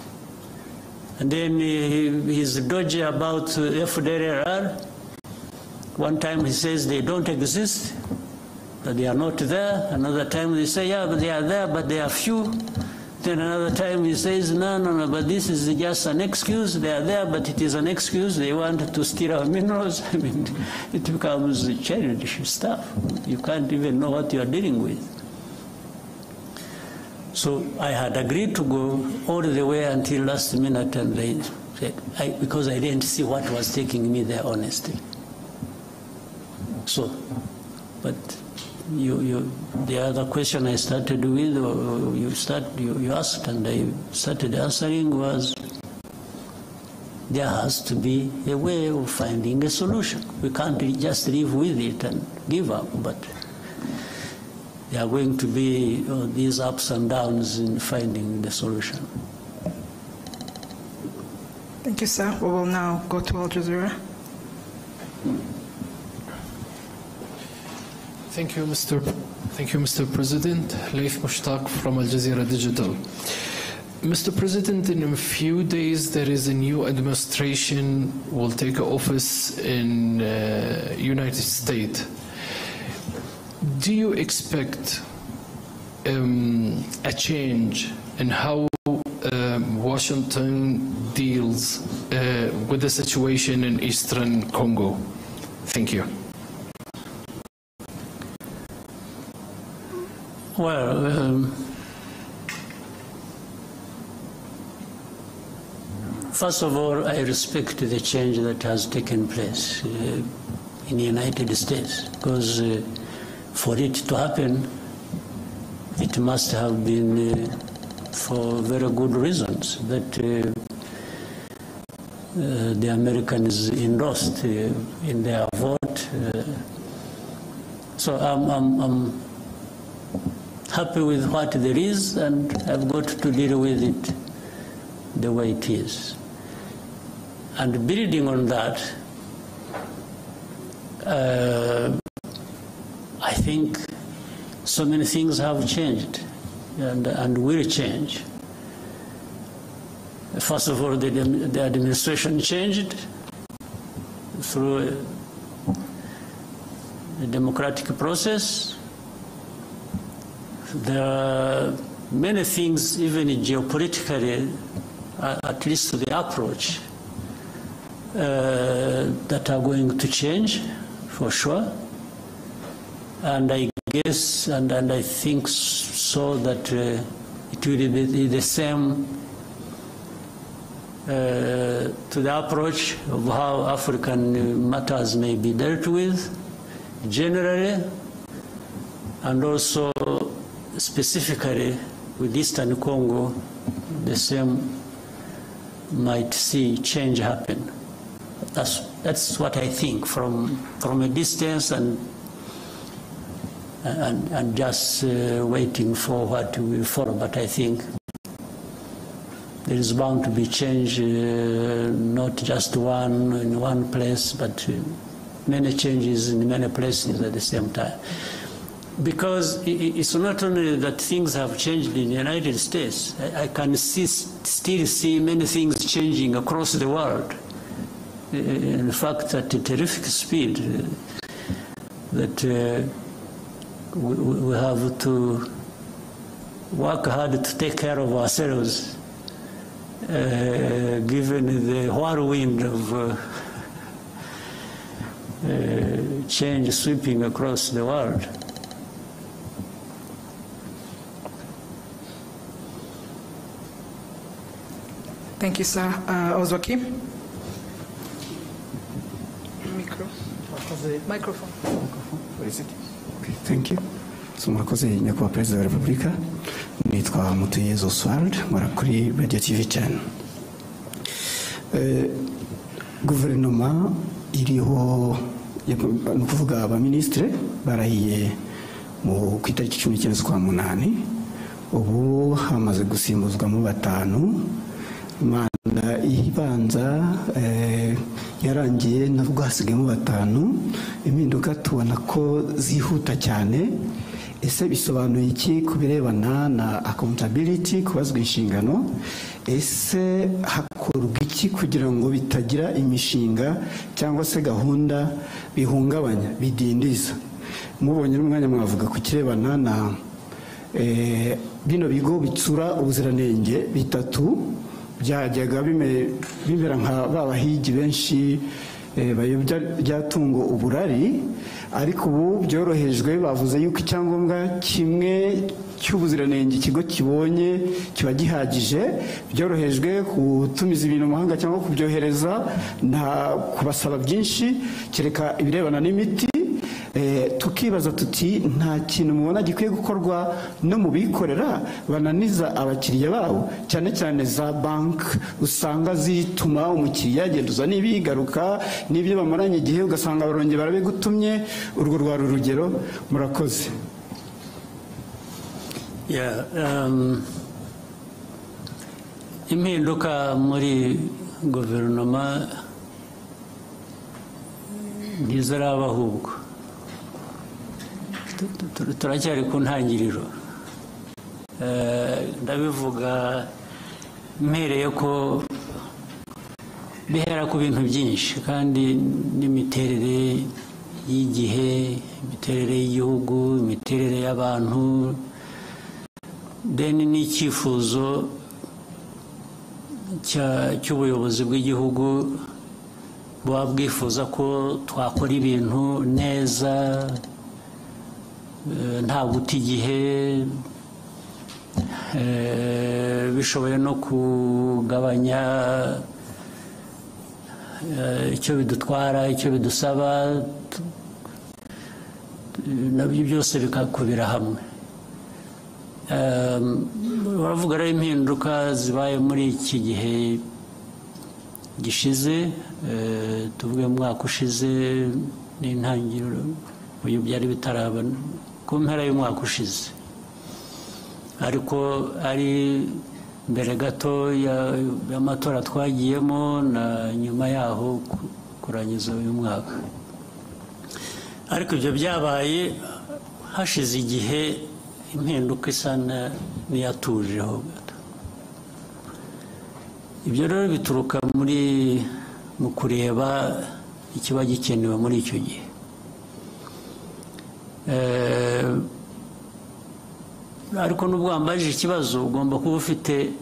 And then he's dodgy about FDLR. One time he says they don't exist, that they are not there. Another time they say, yeah, but they are there, but they are few. Then another time he says, no, but this is just an excuse. They are there, but it is an excuse. They want to steal our minerals. I mean, it becomes childish stuff. You can't even know what you are dealing with. So I had agreed to go all the way until last minute, and they said, because I didn't see what was taking me there, honestly. So, but the other question I started with, or you asked, and I started answering, was there has to be a way of finding a solution. We can't just live with it and give up, but there are going to be these ups and downs in finding the solution. Thank you, sir. We will now go to Al Jazeera. Thank you, Mr. President. Laif Mushtaq from Al Jazeera Digital. Mr. President, in a few days there is a new administration will take office in United States. Do you expect a change in how Washington deals with the situation in Eastern Congo? Thank you. Well, first of all, I respect the change that has taken place in the United States, because for it to happen, it must have been for very good reasons that the Americans endorsed in their vote. So I'm happy with what there is, and I've got to deal with it the way it is. And building on that, I think so many things have changed and will change. First of all, the administration changed through a democratic process. There are many things, even geopolitically, at least the approach, that are going to change, for sure. And I guess, and I think so, that it will be the same to the approach of how African matters may be dealt with, generally, and also specifically with Eastern Congo, the same might see change happen. That's what I think from a distance and just waiting for what will follow. But I think there is bound to be change, not just one in one place, but many changes in many places at the same time. Because it's not only that things have changed in the United States. I can still see many things changing across the world. In fact, at a terrific speed, that we have to work hard to take care of ourselves, given the whirlwind of change sweeping across the world. Thank you, sir. Ozwaki? Microphone. What is it? Okay, thank you. So murakoze nyakubahwa Perezida wa Repubulika, nitwa Mutuyezu Oswald, nkora kuri Radio TV Channel. Guverinoma iriho ni ukuvuga abaministre barahiye mu ku itariki 19 z'ukwa munani, ubu hamaze gusimbuzwamo 5. Manda ibanza yarangiye nabwo hasigayemo 5. Impinduka tubona ko zihuta cyane. Ese bisobanuye iki kubirebana na accountability, kubazwa inshingano? Ese hakorwa iki kugira ngo bitagira imishinga cyangwa se gahunda bihungabanya, bidindiza? Mubonye n'umwanya mwavuga ku kirebana na bino bigo bitsura ubuziranenge 3 byajyaga bimera nka babahigi benshi bayobya ryatungo uburari, ariko ubu byorohejwe. Bavuze yuko icyangombwa kimwe cy'ubuziranenge ikigo kibonye kiba gihagije, byorohejwe kutumiza ibintu mu mahanga cyangwa kubyohereza, nta kubasaba byinshi, kereka ibirebana n'imiti. tukibaza tuti nta kintu mubona gikwiye gukorwa no mu bikorera bananiza abakiriya babo, cyane cyane za banki usanga zituma umukiriya agenduza n'ibigaruka n'ibyo bamaranye igihe ugasanga barongera barabigutumye. Urwo rwari urugero. Murakoze. Impinduka muri guverinoma ntiziraba, ahubwo turacyari ku ntangiriro. Ndabivuga mpereye ko bihera ku bintu byinshi, kandi n'imiterere y'igihe, imiterere y'igihugu, imiterere y'abantu, deni n'icyifuzo cy'ubuyobozi bw'igihugu buba bwifuza ko twakora ibintu neza, nta guta igihe, bishoboye no kugabanya icyo bidutwara, icyo bidusaba, nabyo byose bikakubira hamwe. Baravuga rero impinduka zibaye muri iki gihe gishize, tuvuge mu mwaka ushize n'intangiriro, uyu byari bitaraba ku mpera y'umwaka ushize, ariko ari mbere gato y'amatora twagiyemo na nyuma yaho kurangiza uyu mwaka. Ariko ibyo byabaye hashize igihe, impinduka isa n'iyatujeho gato. Ibyo rero bituruka mu kureba ikiba gikenewe muri icyo gihe. Ariko nubwo wambajije ikibazo, ugomba kuba ufite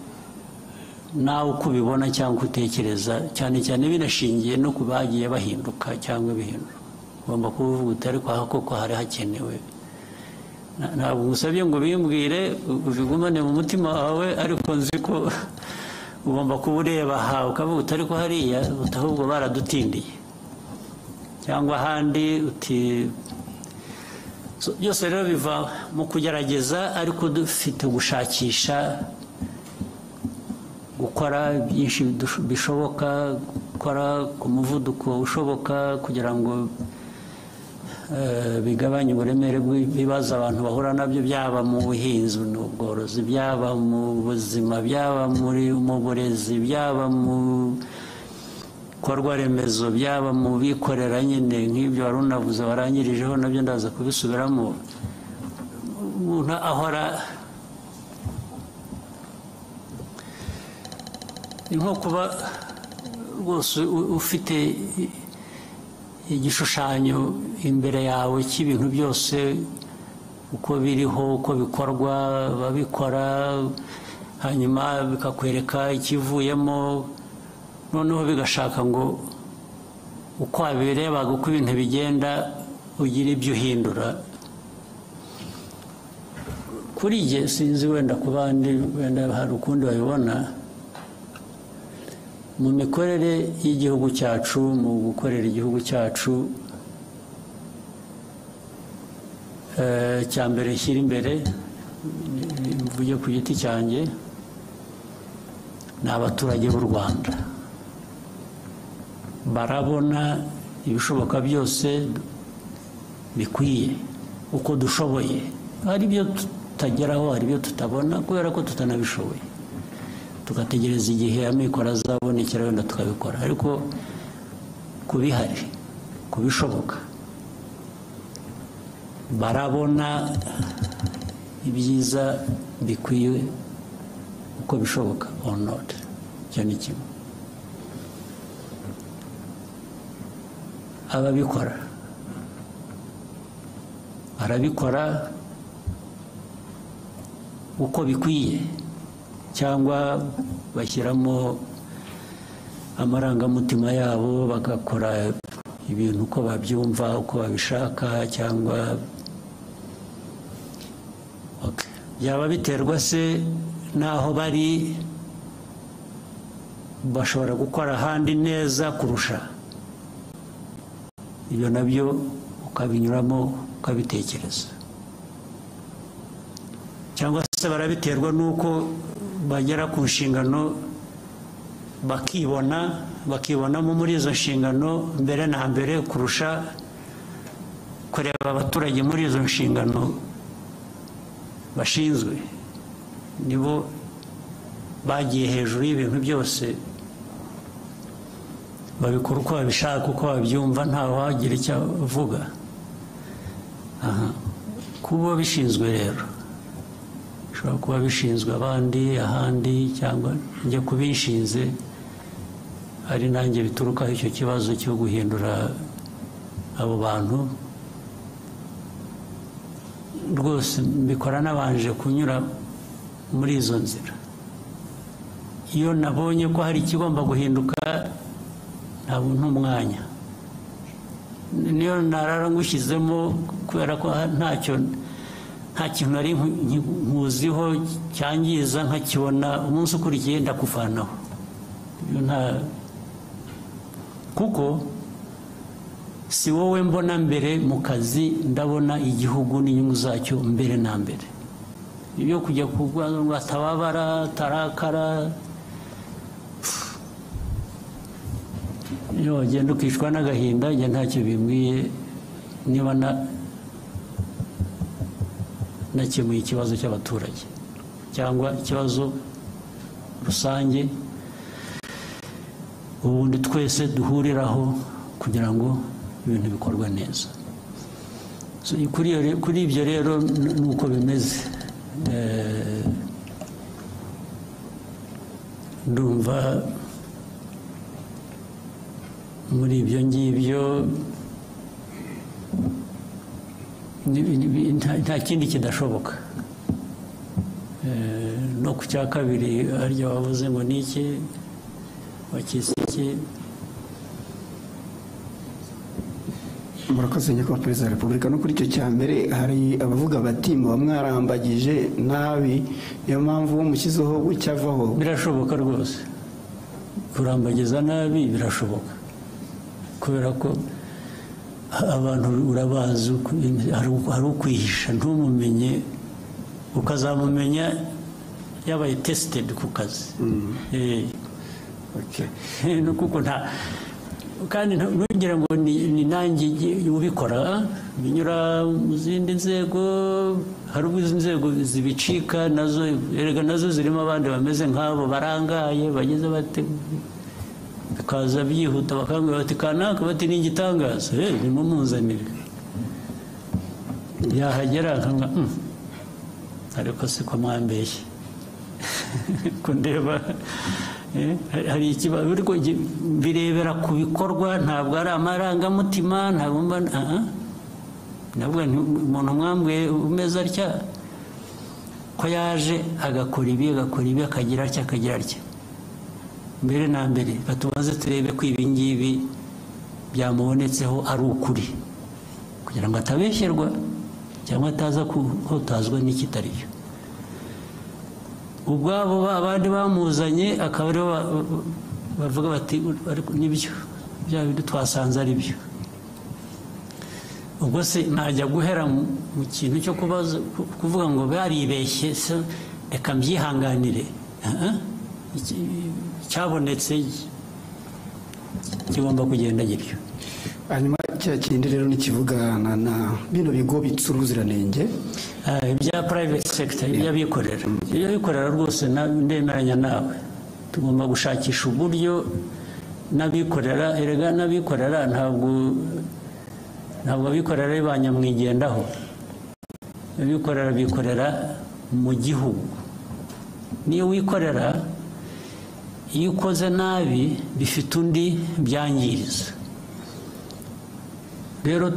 nawe uko ubibona cyangwa utekereza, cyane cyane binashingiye no ku bagiye bahinduka cyangwa bihindura. Ugomba kuba uvuga uti ariko aha koko hari hakenewe. Ntabwo ngusabye ngo bimbwire ubigumane mu mutima wawe, ariko nzi ko ugomba kuba ureba aha ukavuga uti ariko hariya ahubwo baradutindiye, cyangwa ahandi uti. Byose rero biva mu kugerageza, ariko dufite gushakisha gukora byinshi bishoboka, gukora ku muvuduko ushoboka kugira ngo bigabanye uburemere bw'ibibazo abantu bahura nabyo, byaba mu buhinzi n'ubworozi, byaba mu buzima, byaba mu burezi, byaba mu bikorwa remezo, byaba mu bikorera nyine nk'ibyo wari unavuze warangirijeho, nabyo ndaza kubisubiramo. Umuntu ahora ni nko kuba rwose ufite igishushanyo imbere yawe cy'ibintu byose uko biriho, uko bikorwa, babikora, hanyuma bikakwereka ikivuyemo, noneho bigashaka ngo uko wabirebaga uko ibintu bigenda ugire ibyo uhindura. Kuri jye sinzi, wenda ku bandi wenda hari ukundi babibona. Mu mikorere y'igihugu cyacu, mu gukorera igihugu cyacu, cya mbere nshyira imbere, mvuge ku giti cyanjye, ni abaturage b'u Rwanda. Barabona ibishoboka byose bikwiye uko dushoboye. Hari ibyo tutageraho, hari ibyo tutabona kubera ko tutanabishoboye, tugategereza igihe amikoro azabonekera wenda tukabikora. Ariko kubihari, kubishoboka, barabona ibyiza bikwiye uko bishoboka or not. Icyo ni kimwe. Ababikora barabikora uko bikwiye, cyangwa bashyiramo amarangamutima yabo, bagakora ibintu uko babyumva, uko babishaka, cyangwa byaba biterwa se n'aho bari, bashobora gukora ahandi neza kurusha. Ibyo nabyo ukabinyuramo ukabitekereza, cyangwa se barabiterwa n'uko bagera ku nshingano bakibonamo muri izo nshingano mbere na mbere kurusha kureba abaturage muri izo nshingano bashinzwe. Nibo bagiye hejuru y'ibintu byose, babikora uko babishaka, uko babyumva, ntawe wagira icyo avuga. Kuba bishinzwe rero bishobora kuba bishinzwe abandi ahandi, cyangwa njye kubishinze ari nanjye biturukaho icyo kibazo cyo guhindura abo bantu. Rwose mbikora nabanje kunyura muri izo nzira. Iyo nabonye ko hari ikigomba guhinduka ntabwo ntumwanya, niyo narara ngushyizemo kubera ko nta kintu nari nkuziho cyangiza, nkakibona umunsi ukurikiye ndakuvanaho. Kuko si wowe mbona mbere mu kazi, ndabona igihugu n'inyungu zacyo mbere na mbere. Ibyo kujya kuvuga ngo atababara, tarakara, iyo wagenda ukishwa n'agahinda, njye ntacyo bimbwiye niba nakemuye ikibazo cy'abaturage cyangwa ikibazo rusange ubundi twese duhuriraho kugira ngo ibintu bikorwe neza. Kuri ibyo rero nuko bimeze. Ndumva muri ibyo ngibyo nta kindi kidashoboka. No ku cya kabiri harya wavuze ngo ni iki, wakise iki? Murakoze nyakubahwa Perezida wa Repubulika. No kuri icyo cya mbere hari abavuga bati muba mwarambagije nabi, niyo mpamvu mushyizeho gucyavaho. Birashoboka rwose kurambagiza nabi, birashoboka, kubera ko abantu urabazi, hari ukwihisha ntumumenye, ukazamumenya yabaye tested ku kazi. Kuko kandi ntugira ngo ni nanjye ubikora, binyura mu zindi nzego. Hari ubwo izi nzego zibicika nazo, erega nazo zirimo abandi bameze nk'abo barangaye, bageze bate, bikaza byihuta bakambwira bati kanaka, bati ni igitangaza, nimumuzanire. Yahagera akanga ariko si ko mwambeshye kundeba hari ikibazo, birebera ku bikorwa, ntabwo ari amarangamutima, ntabwo nabwo umuntu mwambwiye umeze atya ko yaje agakora ibi akagira atya. Mbere na mbere batubaze turebe ko ibi ngibi byamubonetseho ari ukuri, kugira ngo atabeshyerwa cyangwa ataza kuhotazwa n'ikitari cyo. Ubwabo abandi bamuzanye akaba aribo bavuga bati nibyo, bya bindi twasanze ari byo. Ubwo se najya guhera mu kintu cyo kuvuga ngo baribeshye, reka mbyihanganire. Cyabonetse kigomba kugenda gityo. Hanyuma cya kindi rero nikivugana na bino bigo bitsura ubuziranenge, ibya private sector, ibyabikorera rwose ndemeranya nawe. Tugomba gushakisha uburyo n'abikorera, erega n'abikorera ntabwo abikorera ari ba nyamwigendaho. Abikorera bikorera mu gihugu. Niyo wikorera, iyo ukoze nabi bifite undi byangiriza. Rero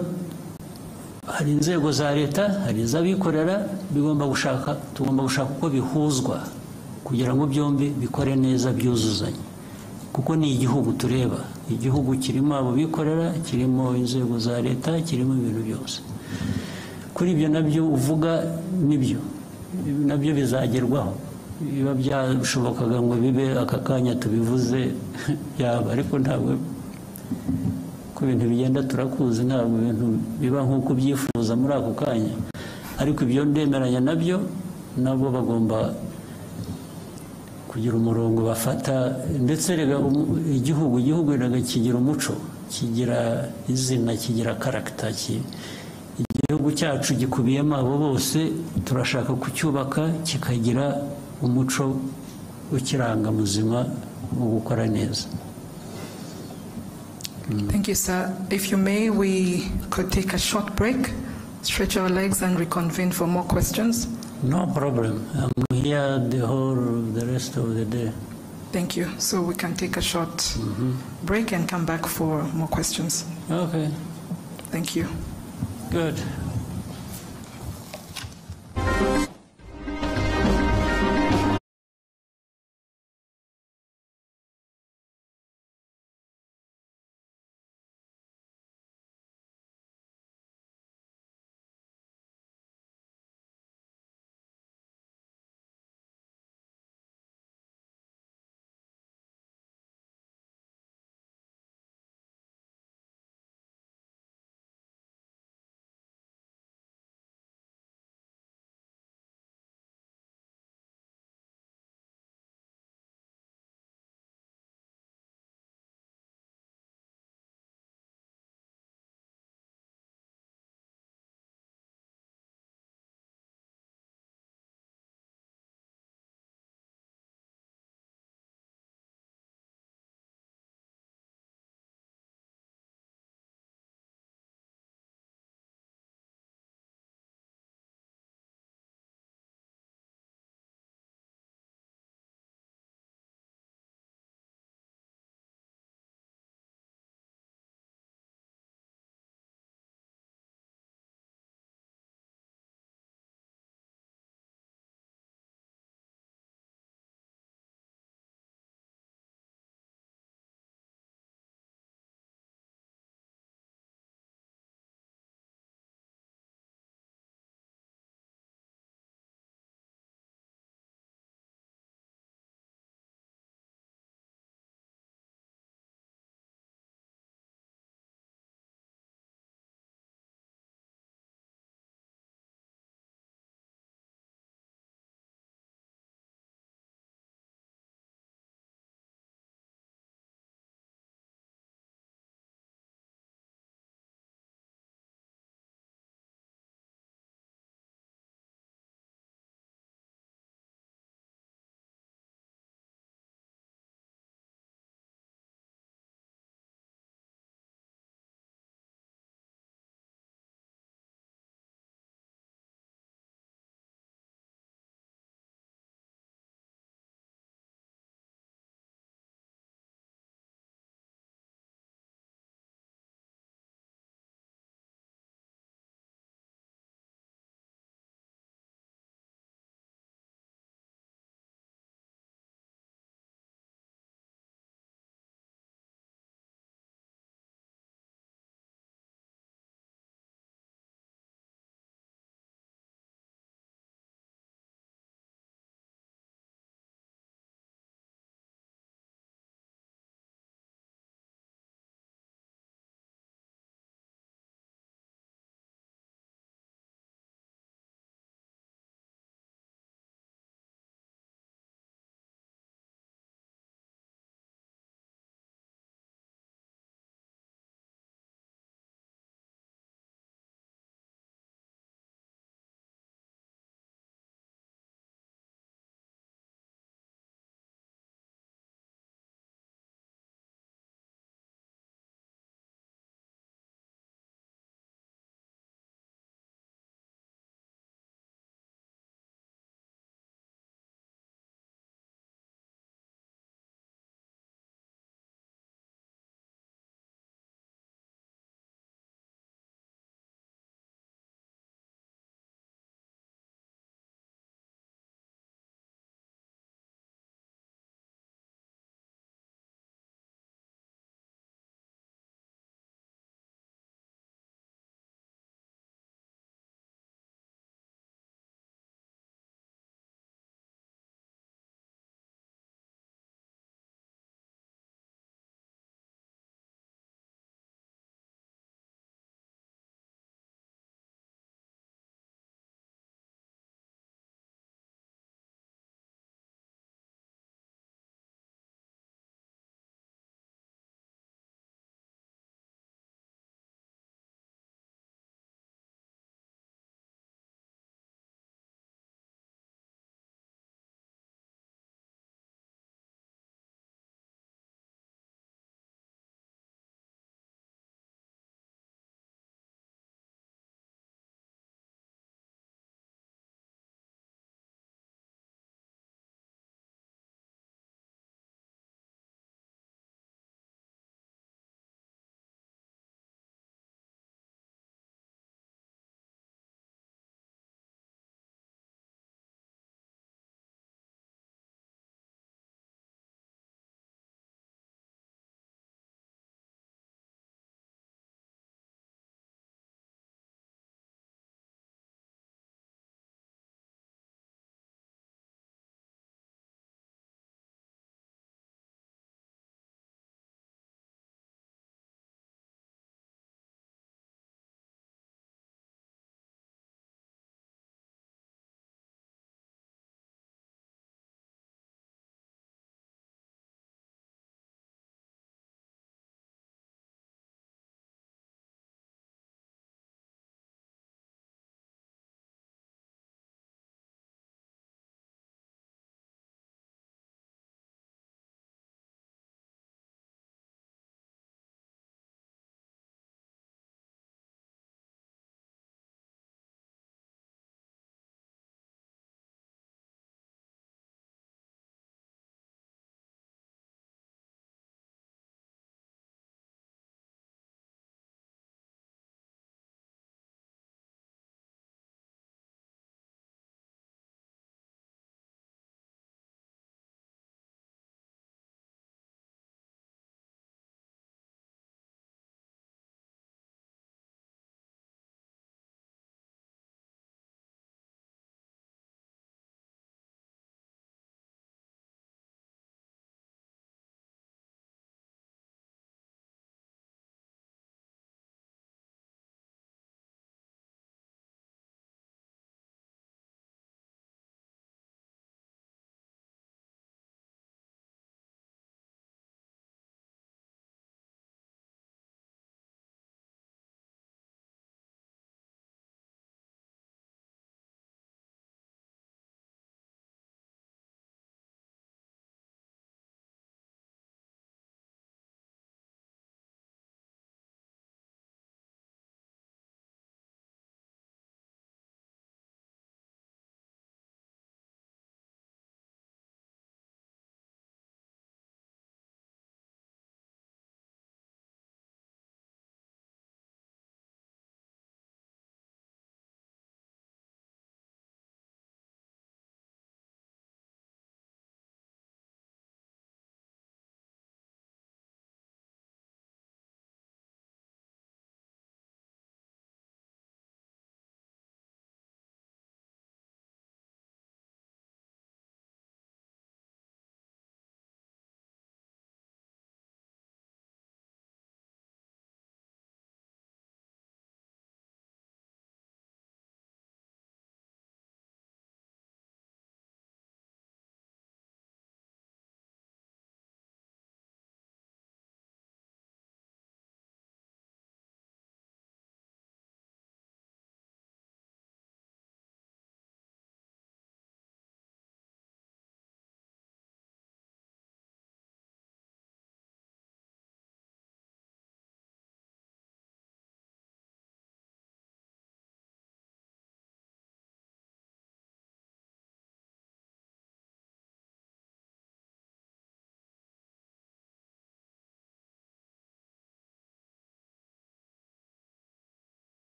hari inzego za leta, hari iz'abikorera, tugomba gushaka uko bihuzwa kugira ngo byombi bikore neza, byuzuzanye. Kuko ni igihugu tureba, igihugu kirimo abo bikorera, kirimo inzego za leta, kirimo ibintu byose. Kuri ibyo nabyo uvuga nibyo, nabyo bizagerwaho. Biba byashobokaga ngo bibe aka kanya tubivuze yaba, ariko ntabwo uko ibintu bigenda turakuzi ntabwo ibintu biba nk'uko ubyifuza muri ako kanya ariko ibyo ndemeranya nabyo nabo bagomba kugira umurongo bafata ndetse rega igihugu rega kigira umuco kigira izina kigira character igihugu cyacu gikubiyemo abo bose turashaka kucyubaka kikagira umuco ukiranga muzima wo gukora neza. Thank you, sir. If you may, we could take a short break, stretch our legs and reconvene for more questions. No problem. I'm here the rest of the day. Thank you. So we can take a short break and come back for more questions. Okay. Thank you. Good.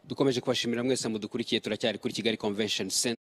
dukomeje kubashimira mwese mudukurikiye turacyari kuri Kigali Convention Center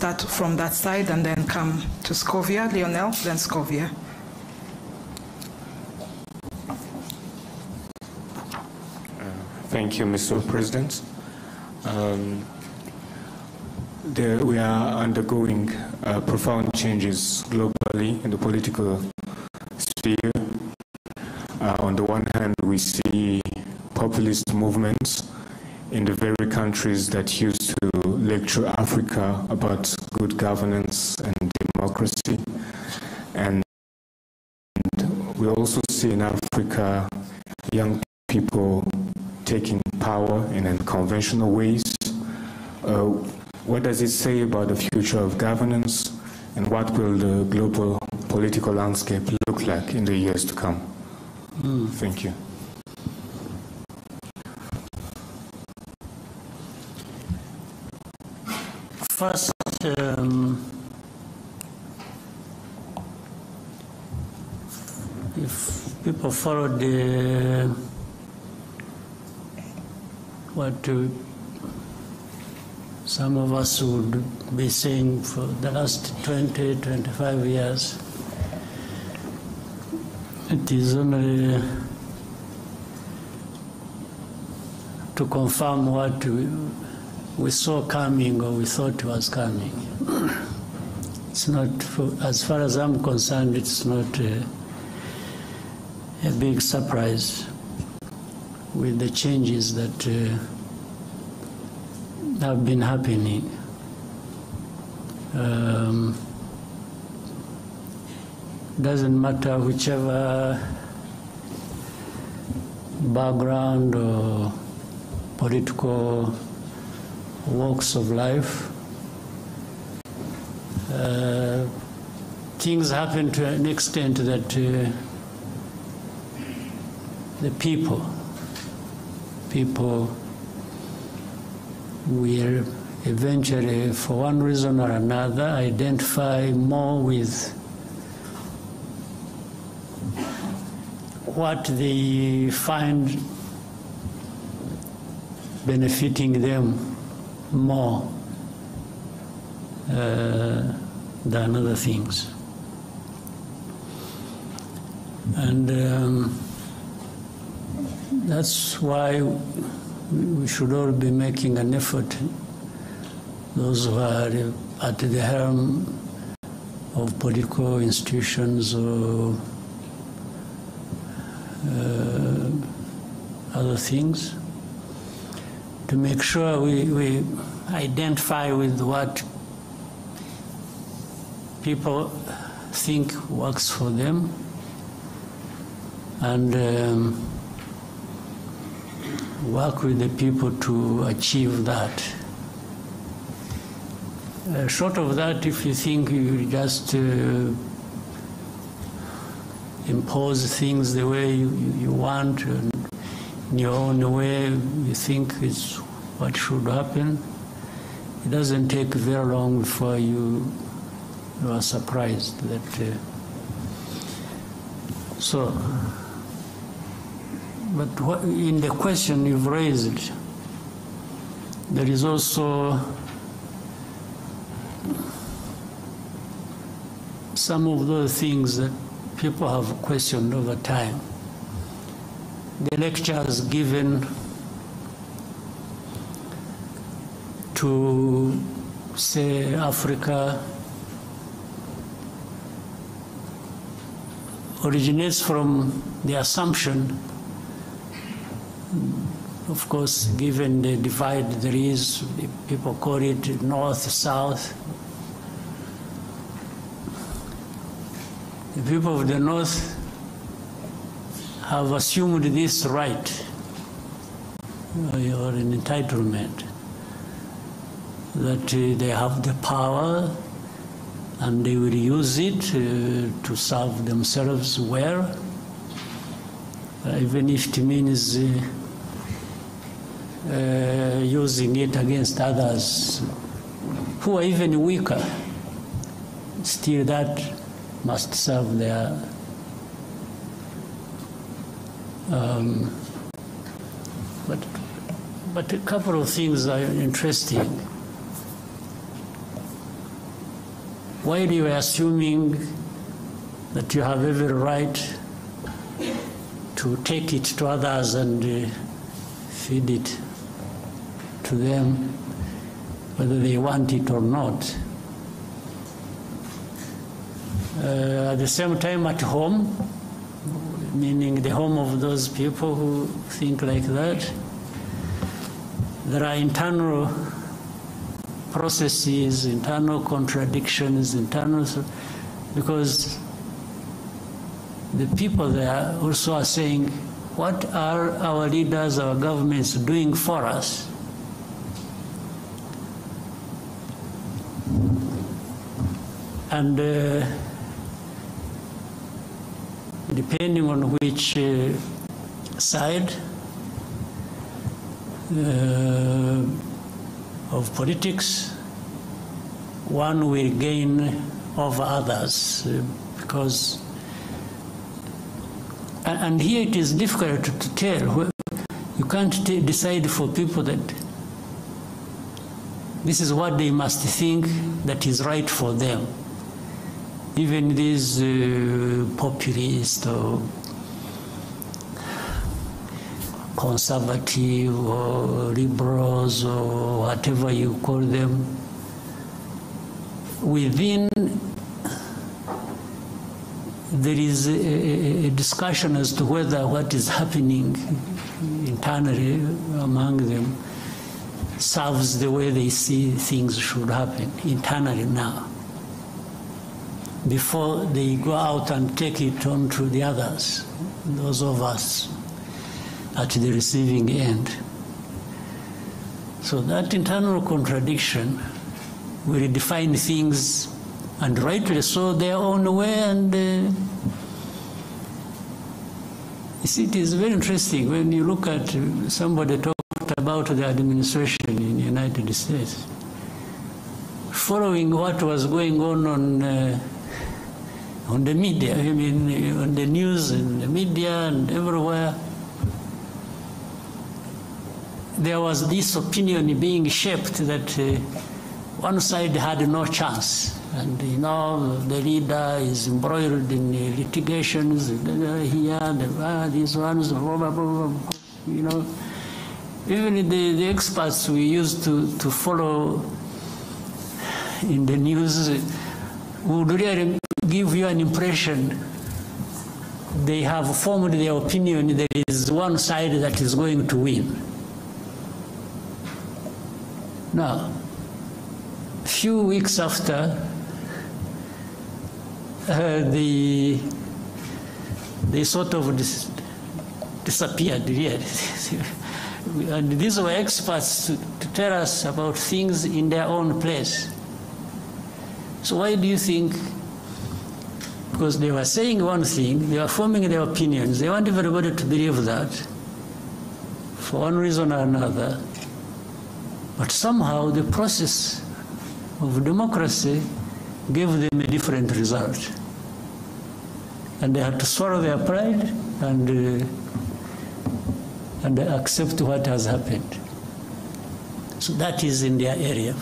start from that side and then come to Scovia. Lionel, then Scovia. Thank you, Mr. President. We are undergoing profound changes globally in the political sphere. On the one hand, we see populist movements in the very countries that used to lecture Africa about good governance and democracy. And we also see in Africa young people taking power in unconventional ways. What does it say about the future of governance, and what will the global political landscape look like in the years to come? Thank you. First, if people follow what some of us would be saying for the last 20, 25 years, it is only to confirm what we saw coming or we thought was coming. It's not, as far as I'm concerned, it's not a big surprise with the changes that have been happening. Doesn't matter whichever background or political walks of life. Things happen to an extent that the people will eventually, for one reason or another, identify more with what they find benefiting them more than other things. And that's why we should all be making an effort, those who are at the helm of political institutions or other things, to make sure we identify with what people think works for them, and work with the people to achieve that. Short of that, if you think you just impose things the way you want, and in your own way you think is what should happen, it doesn't take very long before you are surprised that but in the question you've raised, there is also some of those things that people have questioned over time. The lectures given to, say, Africa originates from the assumption, of course, given the divide there is, people call it north, south. The people of the north have assumed this right, or an entitlement, that they have the power and they will use it to serve themselves well, even if it means using it against others who are even weaker. Still, that must serve their but a couple of things are interesting. while you are assuming that you have every right to take it to others and feed it to them, whether they want it or not. At the same time, at home, meaning the home of those people who think like that, there are internal processes, internal contradictions, because the people there also are saying, what are our leaders, our governments doing for us? And depending on which side of politics, one will gain over others, because, and here it is difficult to tell. You can't decide for people that this is what they must think that is right for them. Even these populist or conservative or liberals or whatever you call them, within there is a discussion as to whether what is happening internally among them serves the way they see things should happen internally now, before they go out and take it on to the others, those of us at the receiving end. So that internal contradiction will define things, and rightly so, their own way. And you see, it is very interesting when you look at somebody talked about the administration in the United States, following what was going on the media, I mean, on the news and the media and everywhere. There was this opinion being shaped that one side had no chance, and you know, the leader is embroiled in litigations here, these ones, blah, blah, blah, blah, you know. Even the experts we used to follow in the news would really give you an impression they have formed their opinion there is one side that is going to win. Now, a few weeks after, they sort of disappeared, really. And these were experts to tell us about things in their own place. So why do you think? Because they were saying one thing, they were forming their opinions, they want everybody to believe that for one reason or another. But somehow the process of democracy gave them a different result. And they had to swallow their pride and accept what has happened. So that is in their area.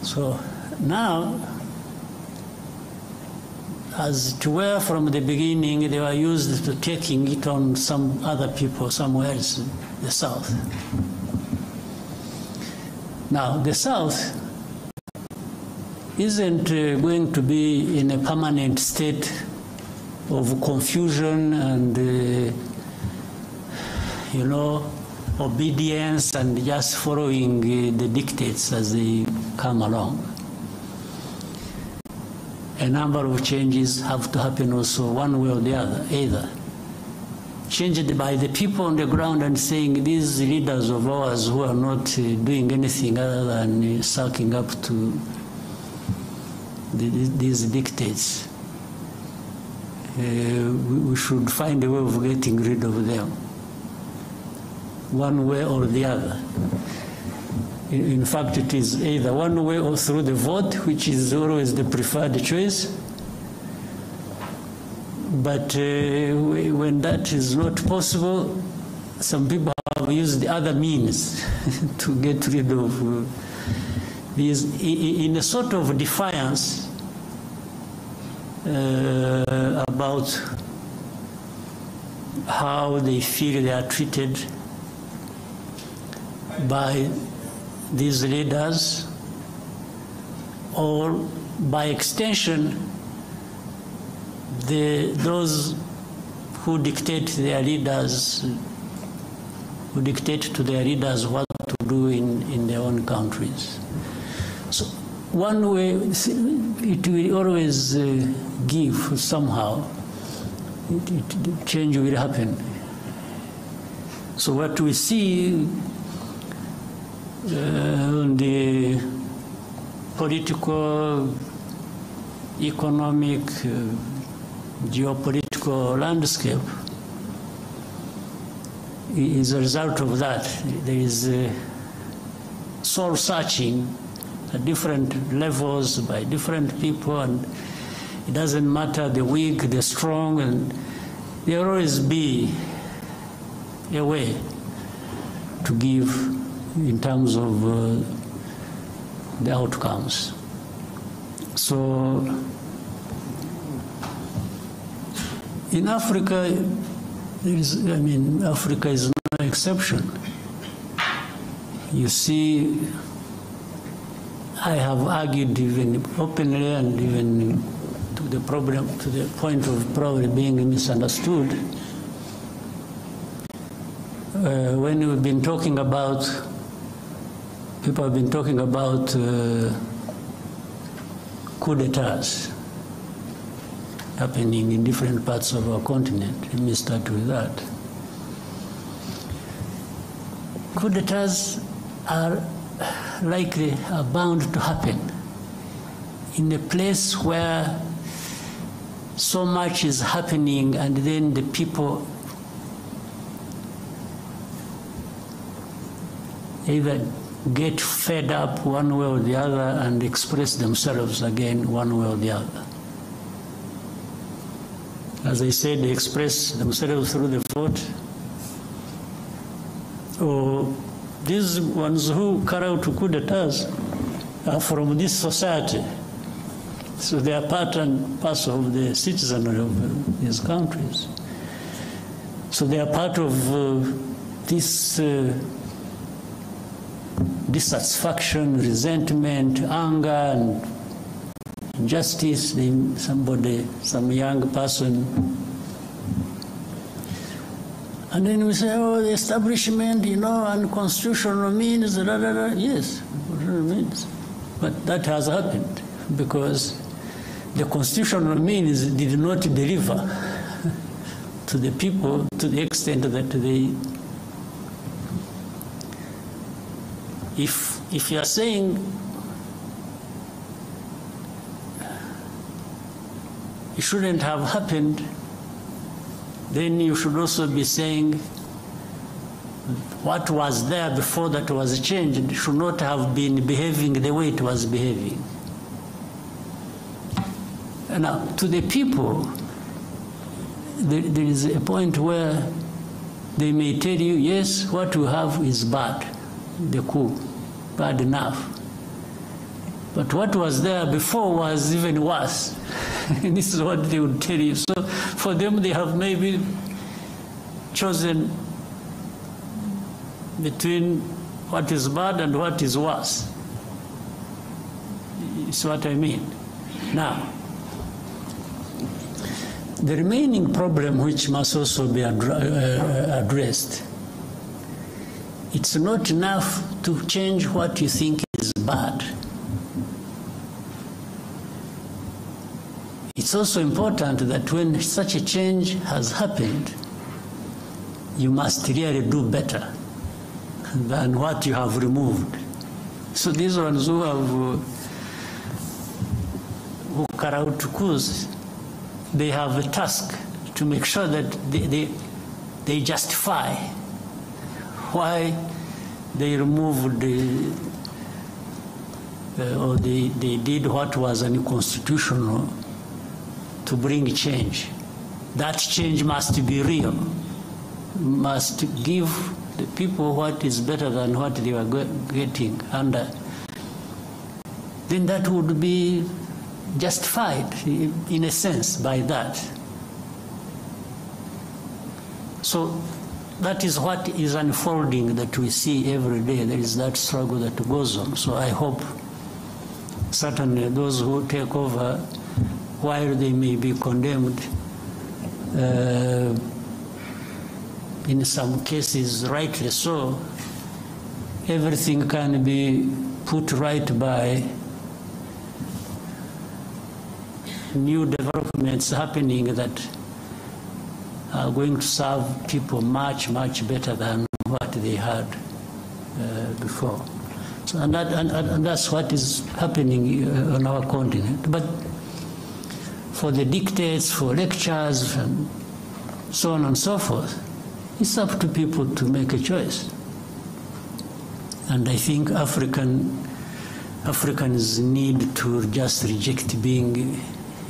So now, as to where from the beginning they were used to taking it on some other people somewhere else in the South. Now, the South isn't going to be in a permanent state of confusion and, you know, obedience and just following the dictates as they come along. A number of changes have to happen also one way or the other, either changed by the people on the ground and saying these leaders of ours who are not doing anything other than sucking up to these dictates, we should find a way of getting rid of them, one way or the other. In fact, it is either one way or through the vote, which is always the preferred choice. But when that is not possible, some people have used the other means to get rid of is in a sort of defiance about how they feel they are treated by these leaders, or by extension, those who dictate their leaders, who dictate to their leaders what to do in their own countries. So one way, it will always give somehow, change will happen. So what we see on the political, economic, geopolitical landscape is a result of that. There is soul searching at different levels by different people, and it doesn't matter the weak, the strong, and there will always be a way to give in terms of the outcomes. So in Africa, Africa is no exception. You see, I have argued even openly and even to the point of probably being misunderstood. When we've been talking about, people have been talking about coup d'etats happening in different parts of our continent. Let me start with that. Coup d'etats are bound to happen in a place where so much is happening, and then the people either get fed up one way or the other and express themselves again one way or the other. As I said, they express themselves through the vote, or these ones who carry out coup d'etats are from this society. So they are part and parcel of the citizenry of these countries. So they are part of this dissatisfaction, resentment, anger, and injustice. Some young person. And then we say, oh, the establishment, unconstitutional means, Yes, means. But that has happened because the constitutional means did not deliver to the people to the extent that they. If you are saying it shouldn't have happened, then you should also be saying what was there before that was changed should not have been behaving the way it was behaving. Now, to the people, there is a point where they may tell you, yes, what we have is bad, the coup, bad enough. But what was there before was even worse. This is what they would tell you. So for them, they have maybe chosen between what is bad and what is worse. It's what I mean. Now, the remaining problem, which must also be addressed, it's not enough to change what you think is bad. It's also important that when such a change has happened, you must really do better than what you have removed. So these ones who carry out coups, they have a task to make sure that they justify why they removed or they did what was unconstitutional to bring change. That change must be real, must give the people what is better than what they were getting under then that would be justified in a sense by that. So that is what is unfolding that we see every day. There is that struggle that goes on. So I hope certainly those who take over, while they may be condemned, in some cases rightly so, everything can be put right by new developments happening that are going to serve people much, much better than what they had before. So, and that's what is happening on our continent. But for the dictates, for lectures, and so on and so forth, it's up to people to make a choice. And I think Africans need to just reject being,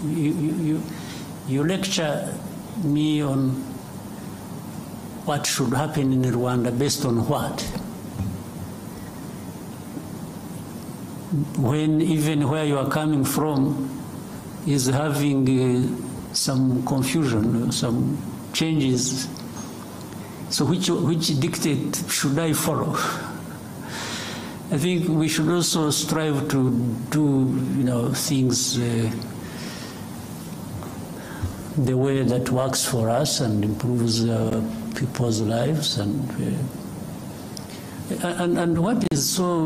you lecture me on what should happen in Rwanda based on what? When even where you are coming from is having some confusion, some changes. So which dictate should I follow? I think we should also strive to do, things the way that works for us and improves people's lives. And what is so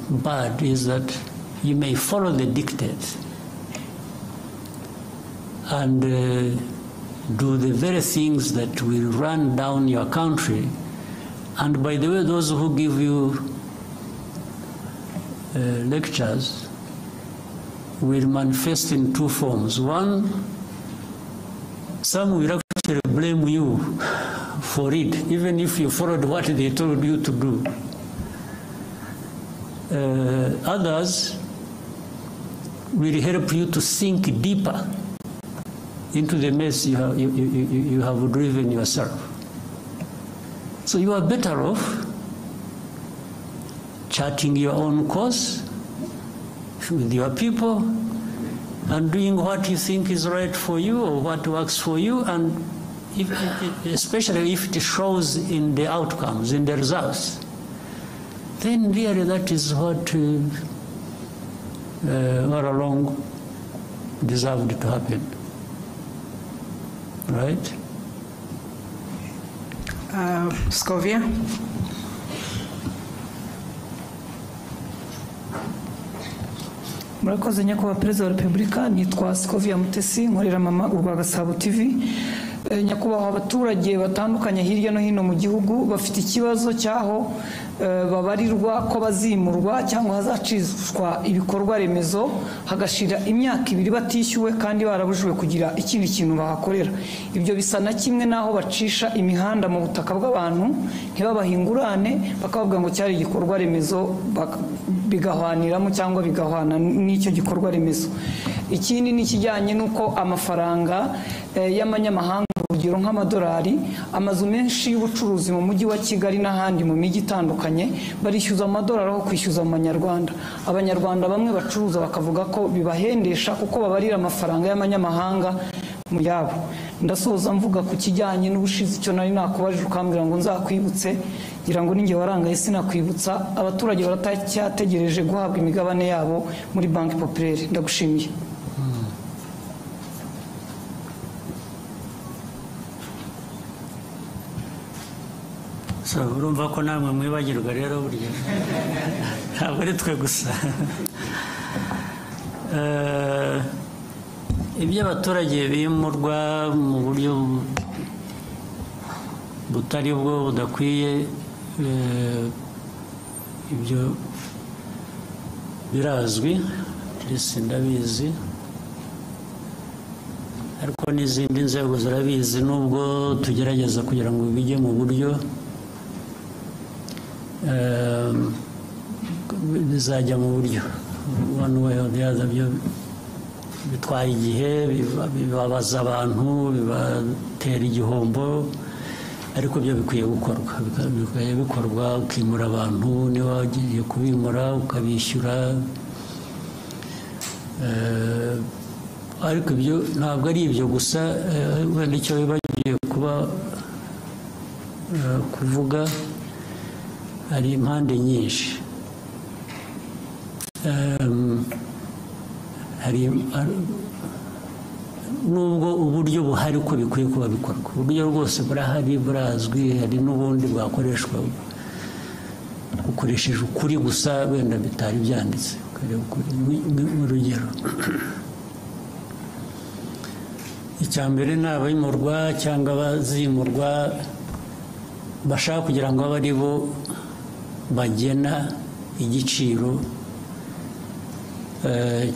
bad is that you may follow the dictates and do the very things that will run down your country. And by the way, those who give you lectures will manifest in two forms. One, some will actually blame you for it, even if you followed what they told you to do. Others will help you to sink deeper into the mess you have driven yourself. So you are better off charting your own course with your people and doing what you think is right for you or what works for you, and especially if it shows in the outcomes, in the results, then really that is what all along deserved to happen. Right? Scovia? Murakoze nyakubahwa Perezida wa Repubulika, nitwa Scovia Mutesi, nkorera mama urwa Gasabo TV. Nyakubahwa abaturage batandukanye hirya no hino mu gihugu bafite ikibazo cyaho babarirwa ko bazimurwa cyangwa hazacishwa ibikorwa remezo hagashira imyaka 2 batishyuwe kandi barabujwe kugira ikindi kintu bahakorera. Ibyo bisa na kimwe naho bacisha imihanda mu butaka bw'abantu ntibabahingurane bakavuga ngo cyari igikorwa remezo bigahwaniramo cyangwa bigahwana n'icyo gikorwa remezo. Ikindi ni kijyanye nuko amafaranga y'amanyamahanga urugero nk'amadolari, amazu menshi y'ubucuruzi mu mujyi wa Kigali n'ahandi mu mijyi itandukanye barishyuza amadolari aho kwishyuza mu manyarwanda. Abanyarwanda bamwe bacuruza bakavuga ko bibahendesha kuko babarira amafaranga y'amanyamahanga mu yabo. Ndasoza mvuga ku kijyanye n'ubushizi cyo nari nakubajije ukambwira ngo nzakwibutse, ngira ngo ninge warangaye sinakwibutsa. Abaturage baratacyategereje guhabwa imigabane yabo muri Banki Populaire. Ndagushimiye. So urumva ko namwe mwibagirwa rero burya ntabwo ari twe gusa. Ibyo abaturage bimurwa mu buryo butari bwo budakwiye, ibyo birazwi ndetse ndabizi, ariko n'izindi nzego zirabizi, nubwo tugerageza kugira ngo bijye mu buryo bizajya mu buryo one way or the other. Byo bitwaye igihe, bibabaza abantu, bibatera igihombo, ariko byo bikwiye gukorwa ukimura abantu, niba wagiye kubimura ukabishyura ariko ibyo ntabwo ari ibyo gusa wenda icyo bibagiye kuba kuvuga hari impande nyinshi hari nubwo uburyo buhari uko bikwiye kuba bikorwa uburyo rwose burahari burazwi hari n'ubundi bwakoreshwa ukoresheje ukuri gusa wenda bitari byanditse urugero icya mbere ni abimurwa cyangwa abazimurwa bashaka kugira ngo abe ari bo bagena igiciro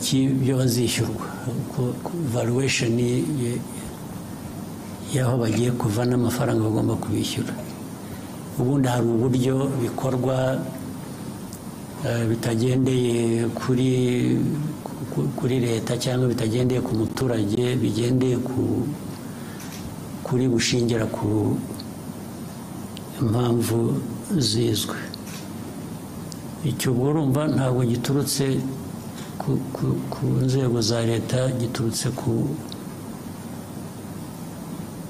cy'ibyo bazishyurwa valuation y'aho bagiye kuva n'amafaranga bagomba kubishyura ubundi hari uburyo bikorwa bitagendeye kuri leta cyangwa bitagendeye ku muturage bigendeye kuri bushingira ku impamvu zizwe icyo urumva ntabwo giturutse ku nzego za leta giturutse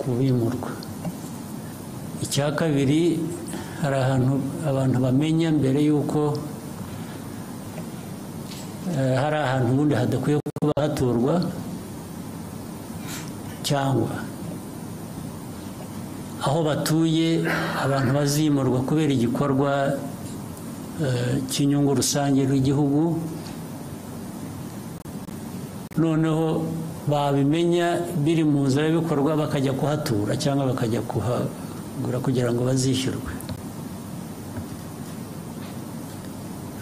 ku bimurwa icya kabiri hari ahantu abantu bamenya mbere y'uko hari ahantu ubundi hadakwiye kuba haturwa cyangwa aho batuye abantu bazimurwa kubera igikorwa cy'inyungu rusange rw'igihugu noneho babimenya biri mu nzira y'ibikorwa bakajya kuhatura cyangwa bakajya kuhagura kugira ngo bazishyurwe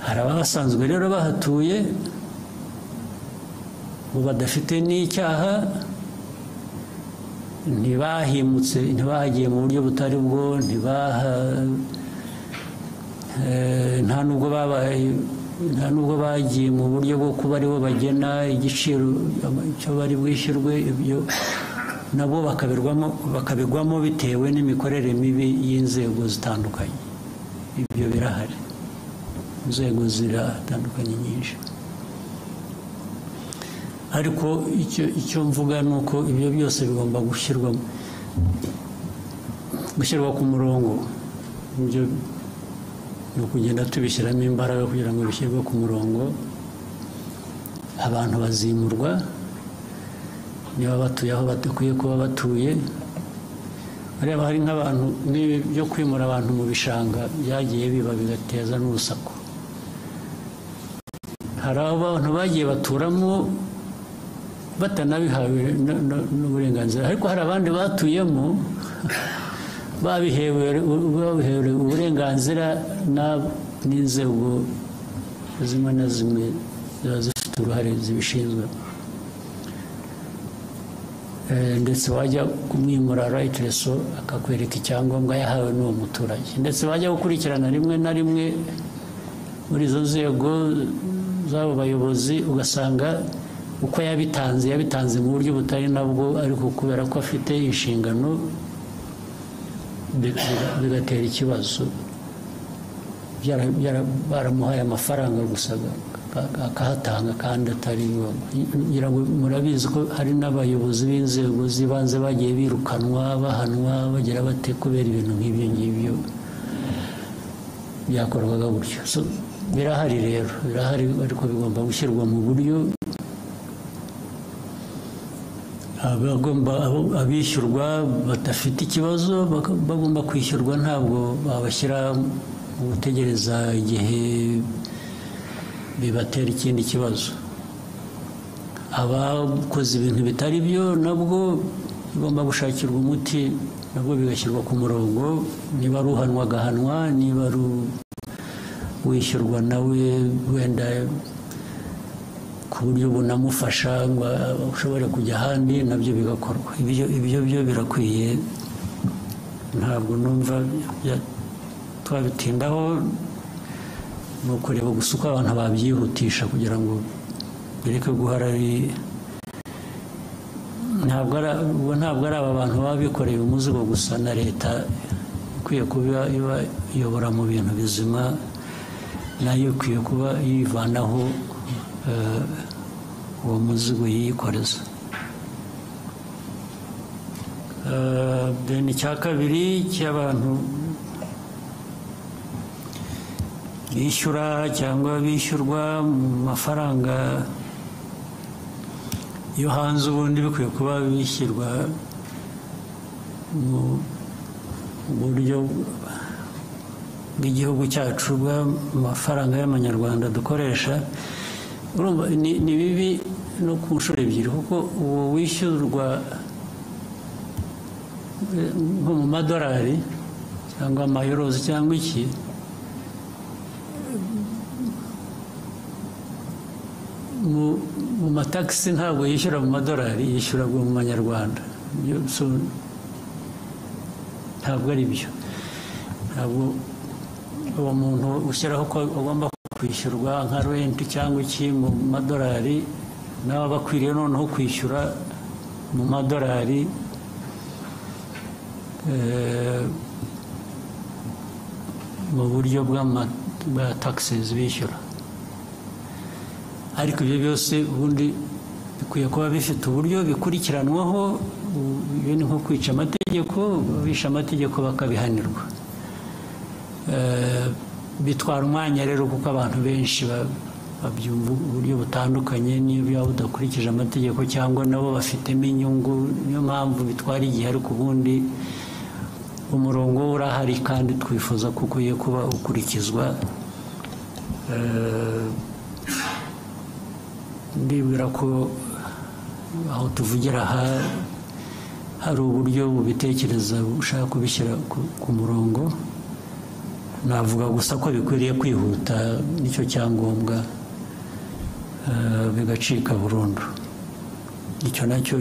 hari abasanzwe rero bahatuye ubu badafite n'icyaha ntibahimutse ntibahagiye mu buryo butari bwo nta nubwo bagiye mu buryo bwo kuba aribo bagena igiciro cyo bari bwishyurwe ibyo nabo bakabigwamo bitewe n'imikorere mibi y'inzego zitandukanye ibyo birahari inzego ziratandukanye nyinshi ariko icyo mvuga ni uko ibyo byose bigomba gushyirwa ku murongo ibyo ni ukugenda tubishyiramo imbaraga kugira ngo bishyirwe ku murongo abantu bazimurwa niba batuye aho badakwiye kuba batuye ureba hari nk'abantu byo kwimura abantu mu bishanga byagiye biba bigateza n'urusaku hari abantu bagiye baturamo batanabihawe n'uburenganzira ariko hari abandi batuyemo babihewe uburenganzira n'inzego zimwe na zimwe ziba zifite uruhare zibishinzwe ndetse wajya kumwimura rayitireso akakwereka icyangombwa yahawe n'uwo muturage ndetse wajya gukurikirana rimwe na rimwe muri izo nzego z'abo bayobozi ugasanga uko yabitanze mu buryo butari nabwo ariko kubera ko afite inshingano bigatera ikibazo baramuhaye amafaranga gusa akahatanga kandi atari ngombwa murabizi ko hari n'abayobozi b'inzego z'ibanze bagiye birukanwa bahanwa bagira bate kubera ibintu nk'ibyo ngibyo byakorwaga gutyo birahari rero birahari ariko bigomba gushyirwa mu buryo abishyurwa badafite ikibazo bagomba kwishyurwa ntabwo babashyira mu gutegereza igihe bibatera ikindi kibazo abakoze ibintu bitari byo nabwo bigomba gushakirwa umuti nabwo bigashyirwa ku murongo niba ari uhanwa agahanwa niba ari wishyurwa nawe wenda ku buryo bunamufasha ngo ushobore kujya ahandi nabyo bigakorwa ibyo byo birakwiye ntabwo numva twabitindaho ni ukureba gusa uko abantu babyihutisha kugira ngo bireke guhora ari ntabwo ari aba bantu baba bikoreye umuzigo gusa na leta ikwiye kuba ibayobora mu bintu bizima nayo ikwiye kuba yivanaho uwo muzigo yikoreza. Then icya kabiri cy'abantu bishyura cyangwa bishyurwa mu mafaranga yo hanze, ubundi bikwiye kuba bishyirwa mu buryo bw'igihugu cyacu bw'amafaranga y'amanyarwanda dukoresha. Urumva ni bibi no ku nshuro ebyiri, kuko uwo wishyurwa nko mu madolari cyangwa amayorozi cyangwa iki, mu matagisi ntabwo yishyura mu madolari, yishyura mu manyarwanda. Ntabwo ari byo. Ntabwo uwo muntu ushyiraho ko agomba kwishyurwa nka renti cyangwa iki mu madolari, nawe aba akwiriye noneho kwishyura mu madolari mu buryo bwa taxes bishyura. Ariko ibyo byose ubundi bikwiye kuba bifite uburyo bikurikiranwaho. Iyo ni nko kwica amategeko, bisha amategeko bakabihanirwa. Bitwara umwanya rero, kuko abantu benshi babyumva uburyo butandukanye, niba udakurikije amategeko cyangwa nabo bafitemo inyungu, niyo mpamvu bitwara igihe. Ariko ubundi umurongo urahari kandi twifuza ko ukwiye kuba ukurikizwa. Ndibwira ko aho tuvugira aha hari uburyo bubitekereza bushaka kubishyira ku murongo. Navuga gusa ko bikwiriye kwihuta, nicyo cyangombwa, bigacika burundu. Icyo nacyo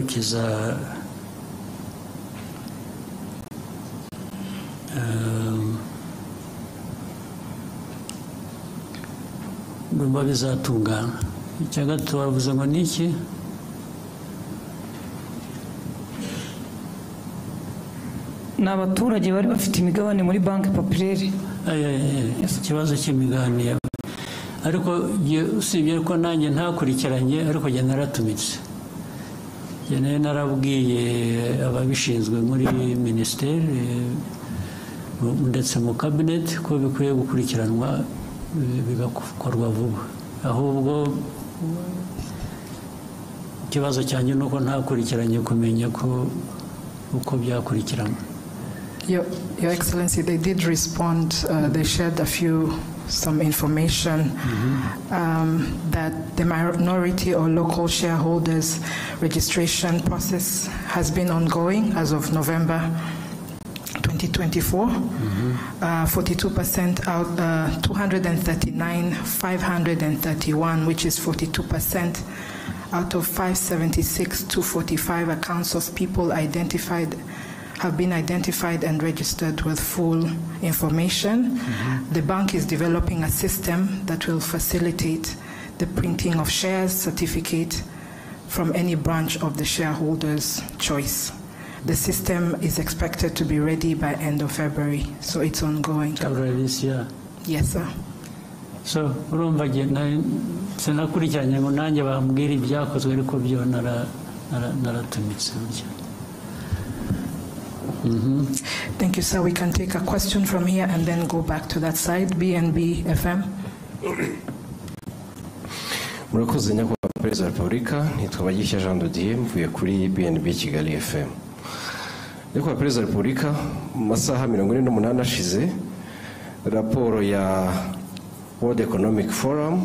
ndumva bizatungana. Icya gatatu bavuze ngo ni iki? Ni abaturage bari bafite imigabane muri banki populaire. Ikibazo cy'imigabane. Ariko usibye ko nanjye ntakurikiranye, ariko njye naratumitse. Njye narabwiye ababishinzwe muri minisiteri ndetse mu kabineti ko bikwiye gukurikiranwa, bigakorwa vuba. Ahubwo ikibazo cyanjye ni uko ntakurikiranye kumenya ko uko byakurikiranwa. Your Excellency, they did respond. They shared some information that the minority or local shareholders registration process has been ongoing as of November 2024. 42% out, 239,531, which is 42% out of 576 to 45 accounts of people have been identified and registered with full information. The bank is developing a system that will facilitate the printing of shares certificate from any branch of the shareholder's choice. The system is expected to be ready by end of February, so it's ongoing. February this year? Yes, sir. So, urumva sinakurikiranye ngo nanjye bambwira ibyakozwe, ariko byo naratumitse burya. Thank you, sir. We can take a question from here and then go back to that side. BNB FM. Murakoze nyakubahwa Perezida wa Repubulika, nitwa Bagisha Jean de Dieu, mvuye kuri BNB Kigali FM. Nyakubahwa Perezida wa Repubulika, mu masaha 48 ashize, raporo ya World Economic Forum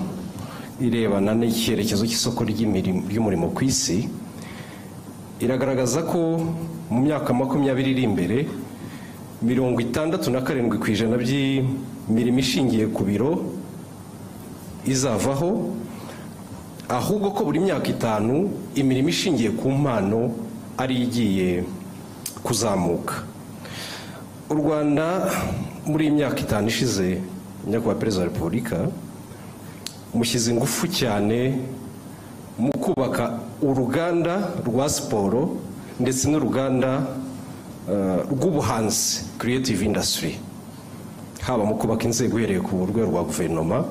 irebana n'icyerekezo cy'isoko ry'umurimo ku isi iragaragaza ko mu myaka 20 iri imbere 67% by'imirimo ishingiye ku biro izavaho, ahubwo ko buri myaka 5 imirimo ishingiye ku mpano ari igiye kuzamuka. U Rwanda muri imyaka 5 ishize, nyakubahwa Perezida wa Repubulika, mushyize ingufu cyane mu kubaka uruganda rwa siporo ndetse n'uruganda rw'ubuhanzi, creative industry, haba mu kubaka inzego uhereye ku rwego rwa guverinoma,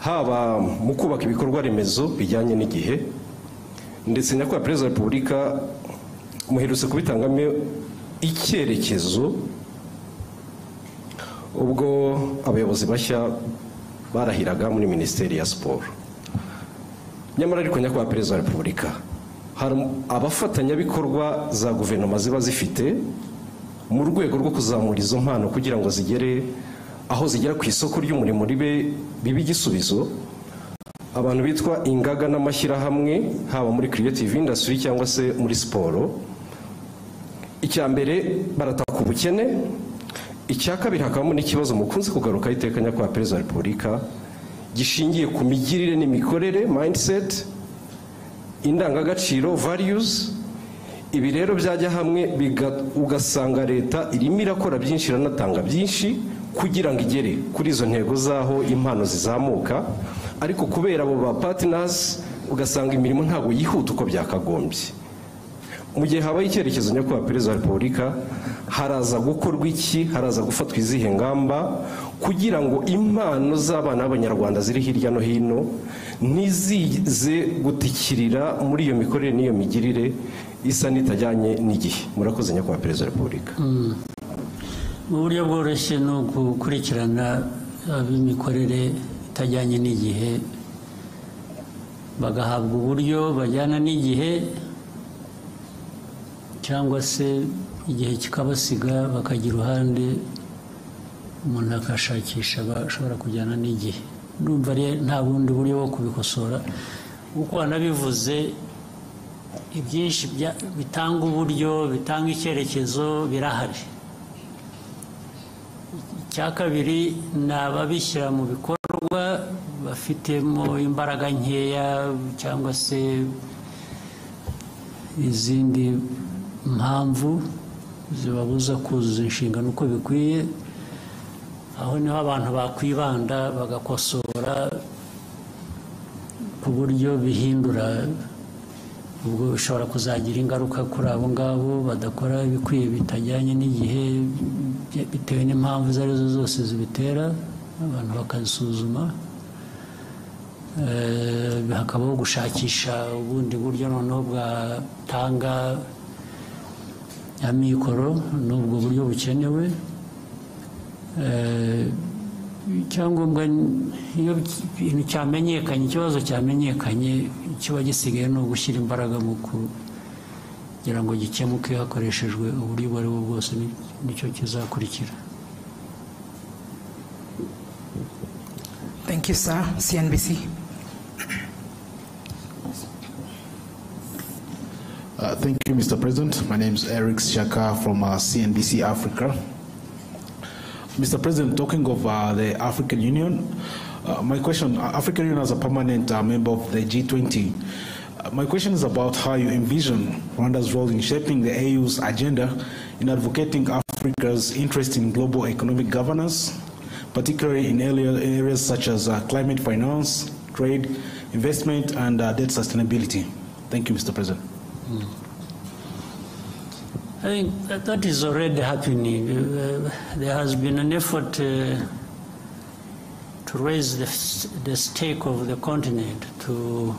haba mu kubaka ibikorwa remezo bijyanye n'igihe, ndetse nyakubahwa Perezida wa Repubulika muherutse kubitangamo icyerekezo ubwo abayobozi bashya barahiraga muri Minisiteri ya Siporo. Nyamara ariko nyakubahwa Perezida wa Repubulika, hari abafatanyabikorwa za guverinoma ziba zifite mu rwego rwo kuzamura izo mpano kugira ngo zigere aho zigera ku isoko ry'umurimo bibe igisubizo. Abantu bitwa ingaga n'amashyirahamwe, haba muri creative industry cyangwa se muri siporo. Icya mbere barataka ubukene, icya kabiri hakabamo n'ikibazo mukunze kugaruka iteka nyakubahwa Perezida wa Repubulika gishingiye ku migirire n'imikorere, mindset, indangagaciro, values. Ibi rero byajya hamwe ugasanga leta irimo irakora byinshi, iranatanga byinshi kugira ngo igere kuri izo ntego zaho impano zizamuka, ariko kubera abo ba partners ugasanga imirimo ntabwo yihuta uko byakagombye. Mu gihe habaye icyerekezo nyakubahwa Perezida wa Repubulika, haraza gukorwa iki, haraza gufatwa izihe ngamba kugira ngo impano z'abana b'Abanyarwanda ziri hirya no hino ntizize gutikirira muri iyo mikorere n'iyo migirire isa n'itajyanye n'igihe. Murakoze nyakubahwa Perezida wa Repubulika. Mu buryo bworoshye ni ugukurikirana ab'imikorere itajyanye n'igihe, bagahabwa uburyo bajyana n'igihe, cyangwa se igihe kikabasiga bakagira uruhande umuntu akashakisha bashobora kujyana n'igihe. Ndumva nta bundi buryo bwo kubikosora, kuko wanabivuze ibyinshi bitanga uburyo, bitanga icyerekezo birahari. Icya kabiri ni ababishyira mu bikorwa bafitemo imbaraga nkeya cyangwa se izindi mpamvu zibabuza kuzuza inshingano uko bikwiye. Aho niho abantu bakwibanda bagakosora ku buryo bihindura, ubwo bishobora kuzagira ingaruka kuri abo ngabo badakora ibikwiye bitajyanye n'igihe, bitewe n'impamvu izo arizo zose zibitera, abantu bakazisuzuma. Hakabaho gushakisha ubundi buryo noneho bwatanga amikoro n'ubwo buryo bukenewe. Icyangombwa iyo ikintu cyamenyekanye, ikibazo cyamenyekanye, kiba gisigaye ni ugushyira imbaraga mu kugira ngo gikemuke hakoreshejwe uburyo ubwo ari bwo bwose, nicyo kizakurikira. Thank you, sir. CNBC. Thank you, Mr. President. My name is Eric Shaka from CNBC Africa. Mr. President, talking of the African Union, my question, African Union as a permanent member of the G20, my question is about how you envision Rwanda's role in shaping the AU's agenda in advocating Africa's interest in global economic governance, particularly in areas such as climate finance, trade, investment, and debt sustainability. Thank you, Mr. President. I think that is already happening. There has been an effort to raise the stake of the continent, to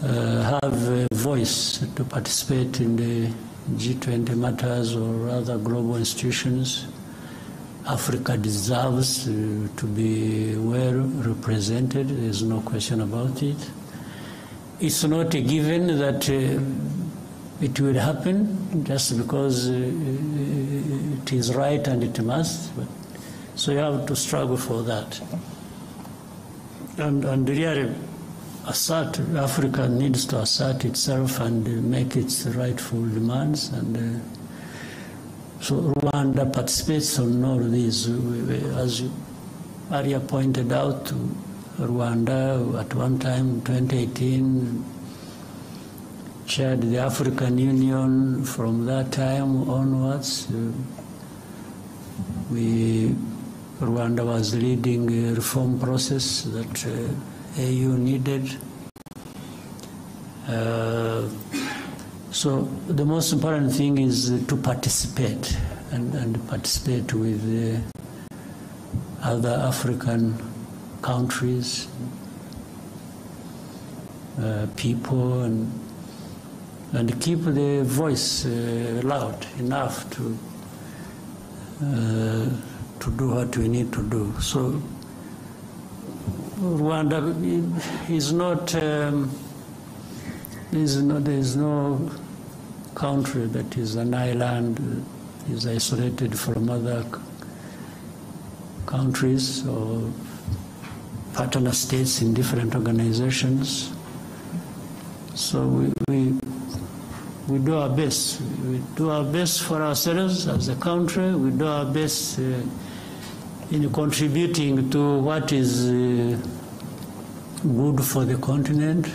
have a voice, to participate in the G20 matters or other global institutions. Africa deserves to be well represented. There's no question about it. It's not a given that it will happen just because it is right and it must. But, so you have to struggle for that. And really Africa needs to assert itself and make its rightful demands. And so Rwanda participates on all these. As Maria pointed out, Rwanda at one time, 2018, chaired the African Union. From that time onwards, Rwanda was leading a reform process that AU needed. So the most important thing is to participate and participate with other African countries, people, and keep the voice loud enough to do what we need to do. So Rwanda is not, there is no country that is an island, is isolated from other countries or partner states in different organizations. So we do our best. We do our best for ourselves as a country. We do our best in contributing to what is good for the continent.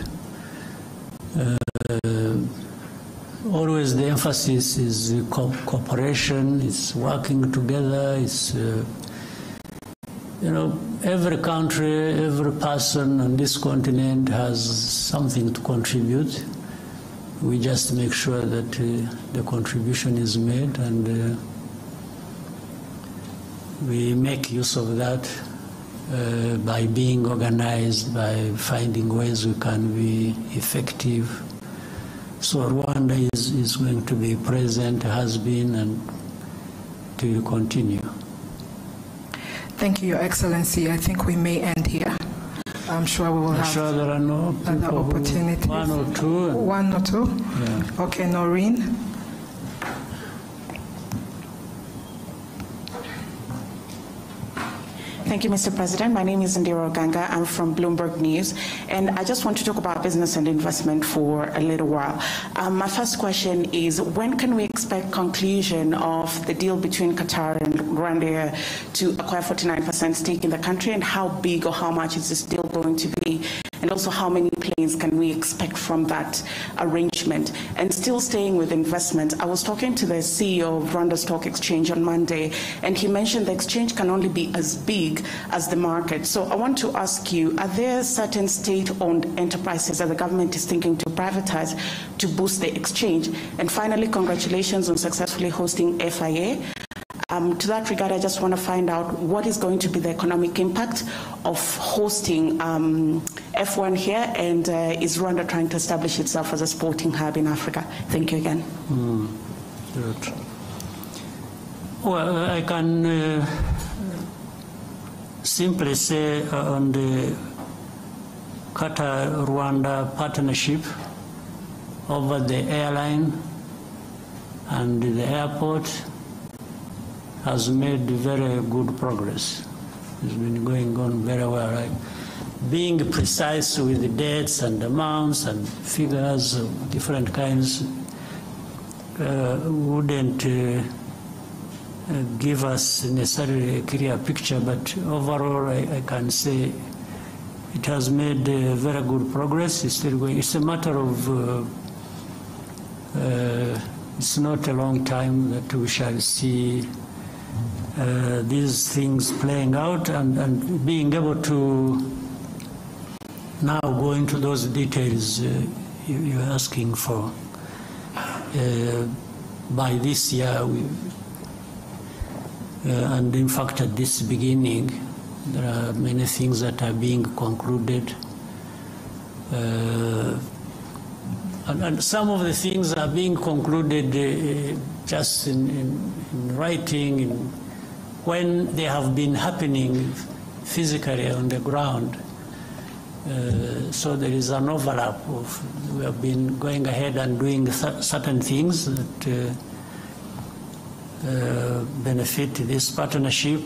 Always the emphasis is cooperation, it's working together, it's, every country, every person on this continent has something to contribute. We just make sure that the contribution is made, and we make use of that by being organized, by finding ways we can be effective. So Rwanda is going to be present, has been, and to continue. Thank you, Your Excellency. I think we may end here. I'm sure we will have there are no other opportunities. One or two. One or two? Yeah. Okay, Noreen. Thank you, Mr. President. My name is Indira Ganga. I'm from Bloomberg News, and I just want to talk about business and investment for a little while. My first question is, when can we expect conclusion of the deal between Qatar and Rwanda to acquire 49% stake in the country, and how big or how much is this deal going to be? And also, how many planes can we expect from that arrangement? And still staying with investment, I was talking to the CEO of Rwanda Stock Exchange on Monday, and he mentioned the exchange can only be as big as the market. So I want to ask you, are there certain state-owned enterprises that the government is thinking to privatize to boost the exchange? And finally, congratulations on successfully hosting FIA. To that regard, I just want to find out what is going to be the economic impact of hosting F1 here, and is Rwanda trying to establish itself as a sporting hub in Africa? Thank you again. Good. Well, I can simply say on the Qatar-Rwanda partnership over the airline and the airport has made very good progress. It's been going on very well. Right? Being precise with the dates and amounts and figures of different kinds wouldn't give us necessarily a clear picture, but overall I can say it has made very good progress. It's still going. It's a matter of it's not a long time that we shall see these things playing out, and being able to now go into those details you're asking for. By this year, and in fact at this beginning, there are many things that are being concluded. And some of the things are being concluded just in writing, when they have been happening physically on the ground. So there is an overlap of, we have been going ahead and doing certain things that benefit this partnership.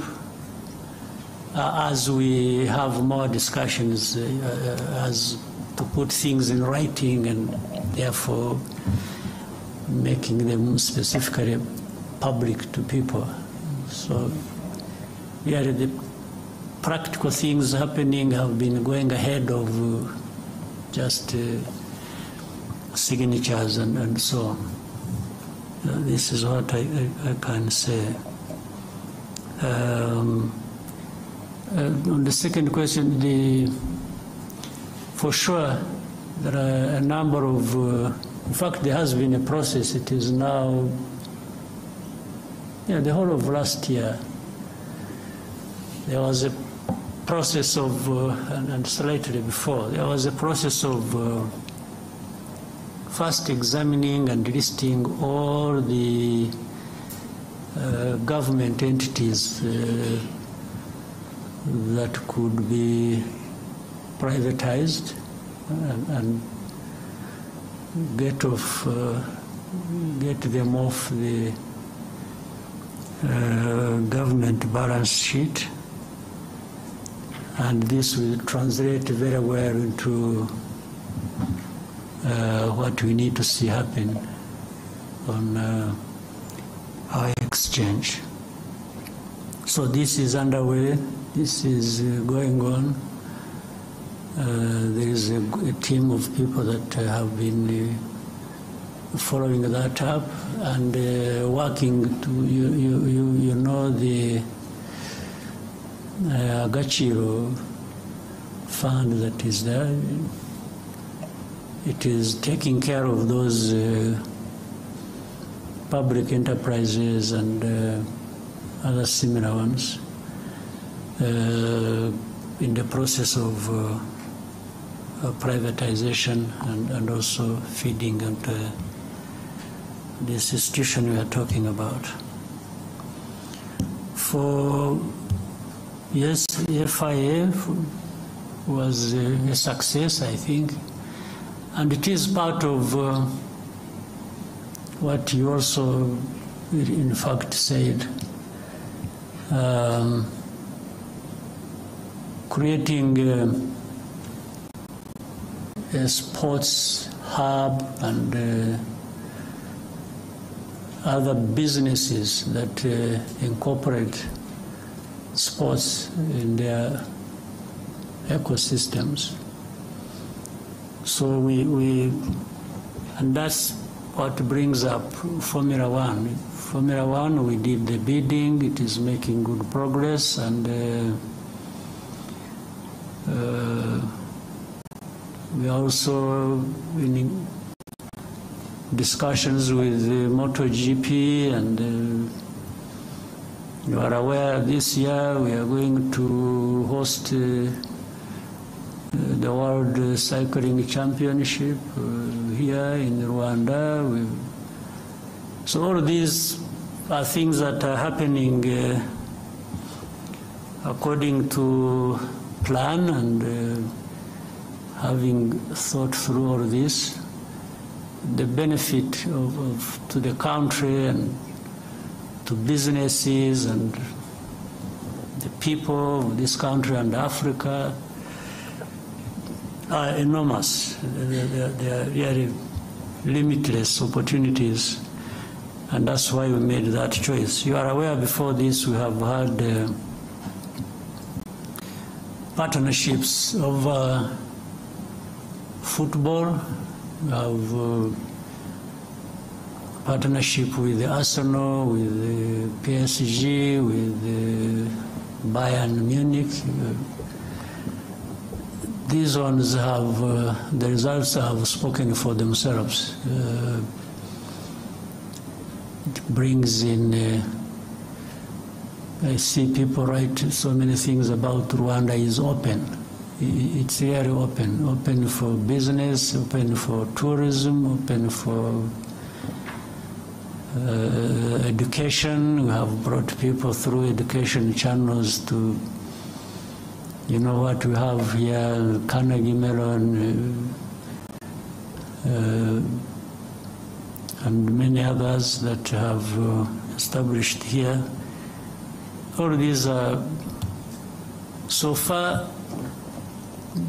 As we have more discussions, as to put things in writing and therefore making them specifically public to people. So yeah, the practical things happening have been going ahead of just signatures and so on. This is what I can say. On the second question, for sure there are a number of, in fact there has been a process. It is now, the whole of last year there was a process of, and slightly before, there was a process of first examining and listing all the government entities that could be privatized and get them off the government balance sheet, and this will translate very well into what we need to see happen on our exchange. So this is underway, this is going on. There is a team of people that have been following that up and working to, you know, the Agachiro fund that is there. It is taking care of those public enterprises and other similar ones in the process of privatization and also feeding into this institution we are talking about. For yes, FIA was a success, I think, and it is part of what you also, in fact, said, creating a sports hub and other businesses that incorporate sports in their ecosystems. So and that's what brings up Formula One. Formula One, we did the bidding, it is making good progress, and we are also in discussions with MotoGP, and you are aware this year we are going to host the World Cycling Championship here in Rwanda. So all of these are things that are happening according to plan, and having thought through all of this, the benefit to the country and to businesses and the people of this country and Africa are enormous. They are really limitless opportunities, and that's why we made that choice. You are aware before this we have had partnerships over football. We have partnership with Arsenal, with PSG, with Bayern Munich. These ones have, the results have spoken for themselves. It brings in, I see people write so many things about Rwanda is open. It's really open for business, open for tourism, open for education. We have brought people through education channels to, you know what we have here, Carnegie Mellon, and many others that have established here. All these are, so far,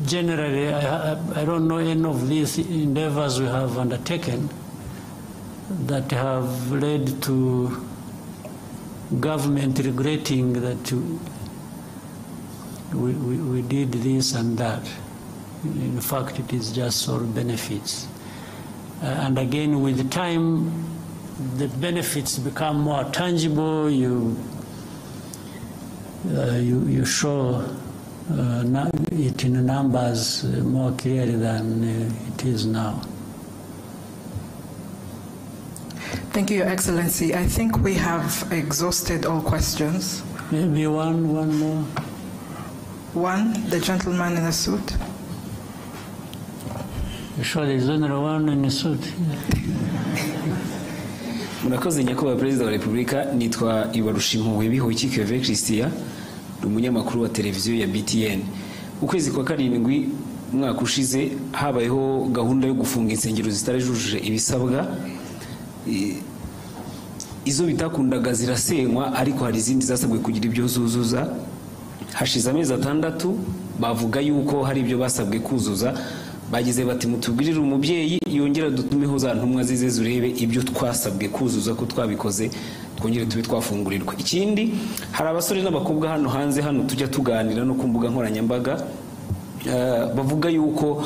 generally, I don't know any of these endeavors we have undertaken that have led to government regretting that we did this and that. In fact, it is just all benefits. And again, with time, the benefits become more tangible. You show it in numbers more clearly than it is now. Thank you, Your Excellency. I think we have exhausted all questions. Maybe one more. One, the gentleman in a suit. Surely there's only one in a suit. Murakoze nyakubahwa Perezida wa Repubulika, nitwa Ibarushimuwe Bihoki Keve Christian, umunyamakuru wa televiziyo ya BTN. Ukwezi kwa karindwi umwaka ushize habayeho gahunda yo gufunga insengero zitarejuje ibisabwa. Izo bitakundaga zirasenywa, ariko hari izindi zasabwe kugira ibyo zuzuza. Hashize amezi 6 bavuga yuko hari ibyo basabwe kuzuza. Bagize bati mutubwirire umubyeyi yongera dutumeho za ntumwa zize zurebe ibyo twasabwe kuzuza ko twabikoze, twongere tube twafungurirwa. Ikindi, hari abasore n'abakobwa hano hanze hano tujya tuganira no ku mbuga nkoranyambaga, bavuga yuko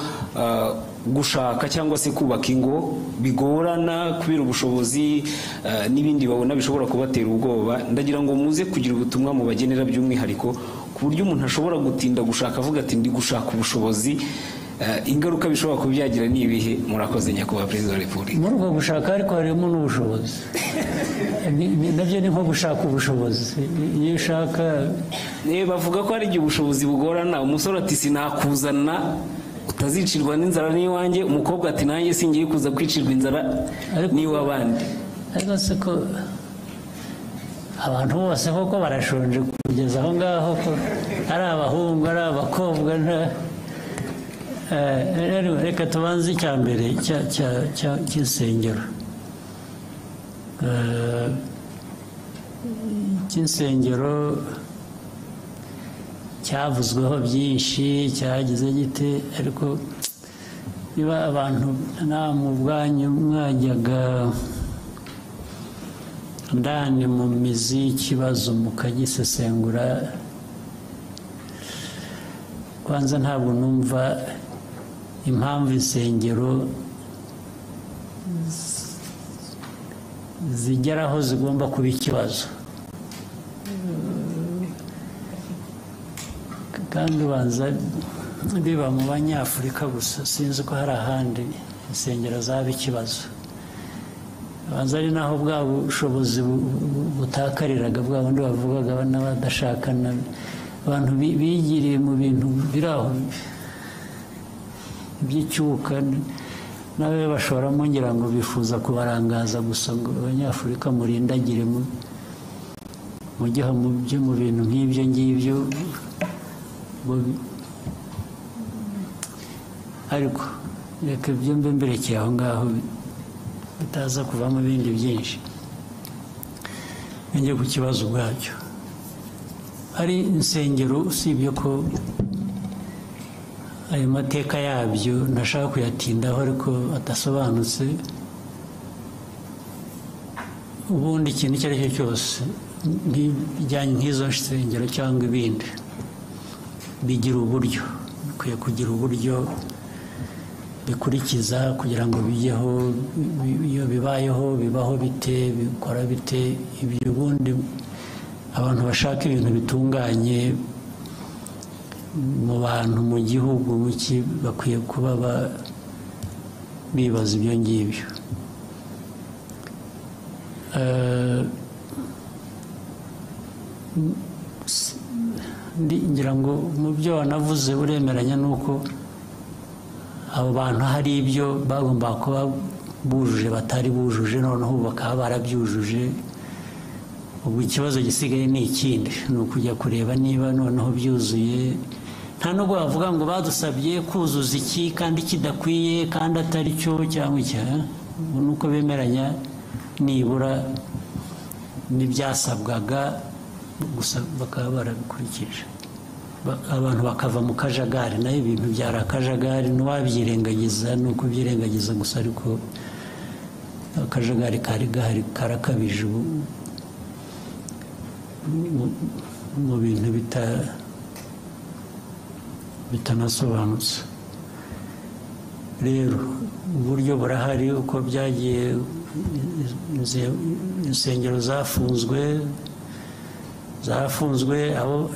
gushaka cyangwa se kubaka ingo bigorana kubera ubushobozi n'ibindi babona bishobora kubatera ubwoba. Ndagira ngo muze kugira ubutumwa mu bagenera by'umwihariko ku buryo umuntu ashobora gutinda gushaka avuga ati ndi gushaka ubushobozi, ingaruka bishobora kubyagira nibihe. Murakoze nyakubahwa Perezida wa Repubulika. Muri uko gushaka ariko harimo n'ubushobozi. Nabyo ni nko gushaka ubushobozi. Iyo ushaka bavuga ko hari igihe ubushobozi bugorana. Umusore ati sinakuzana utazicirwa n'inzara n'iwanjye, umukobwa ati nanjye singiye kuza kwicirwa inzara n'iwabandi. Ariko se ko abantu bose koko barashonje kugeza aho ngaho, ko ari abahungu ari abakobwa. Reka tubanze icya mbere cy'insengero. Cy'insengero cyavuzweho byinshi, cyagize gite, ariko niba abantu namwe ubwanyu mwajyaga ndani mu mizi y'ikibazo mukagisesengura, kwanza ntabwo numva impamvu insengero zigeraho zigomba kuba ikibazo. Kandi ubanza biba mu Banyafurika gusa, sinzi ko hari ahandi insengero zaba ikibazo. Ubanza ari naho bwa bushobozi butakariraga, bwa bundi bavugaga n'abadashakana, abantu bigiriye mu bintu biraho by'icyuka, nawe bashoramo ngira ngo bifuza kubarangaza gusa ngo Abanyafurika murindagire mujye mu bintu nk'ibyo ngibyo. Ariko reka ibyo mbe mberekeye aho ngaho bitaza kuvamo ibindi byinshi. Njye ku kibazo ubwacyo, ari insengero, usibye ko ayo mateka yabyo ntashaka kuyatindaho ariko adasobanutse. Ubundi ikintu icyo ari cyo cyose bijyanye nk'izo nsengero cyangwa ibindi bigira uburyo, bikwiye kugira uburyo bikurikiza kugira ngo bijyeho. Iyo bibayeho bibaho bite, bikora bite, ibyo ubundi abantu bashaka ibintu bitunganye mu bantu mu gihugu bakwiye kuba bibaza ibyo ngibyo. Ngira ngo mu byo wanavuze uremeranya nuko abo bantu hari ibyo bagomba kuba bujuje batari bujuje, noneho bakaba barabyujuje. Ubu ikibazo gisigaye ni ikindi, ni ukujya kureba niba noneho byuzuye. Nta nubwo bavuga ngo badusabye kuzuza iki kandi kidakwiye kandi atari cyo cyangwa icyaha, nuko bemeranya nibura n'ibyasabwaga gusa bakaba barabikurikije. Abantu bakava mu kajagari, nayo ibintu byari akajagari, ntiwabyirengagiza, ni uko byirengagiza gusa, ariko akajagari kari gahari karakabije mu bintu bitanasobanutse. Rero uburyo burahari uko byagiye, insengero zafunzwe,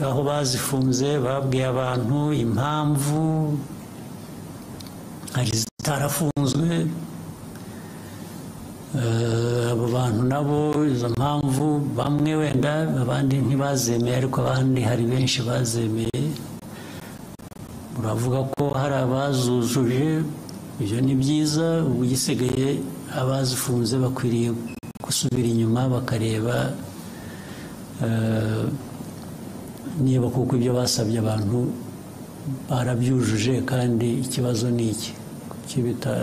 aho bazifunze babwiye abantu impamvu, hari zitarafunzwe. Abo bantu nabo izo mpamvu bamwe wenda abandi ntibazemeye, ariko abandi hari benshi bazemeye. bavuga ko hari abazujuje, ibyo ni byiza. Ubu gisigaye abazifunze bakwiriye gusubira inyuma bakareba niba kuko ibyo basabye abantu barabyujuje, kandi ikibazo ni iki kibita.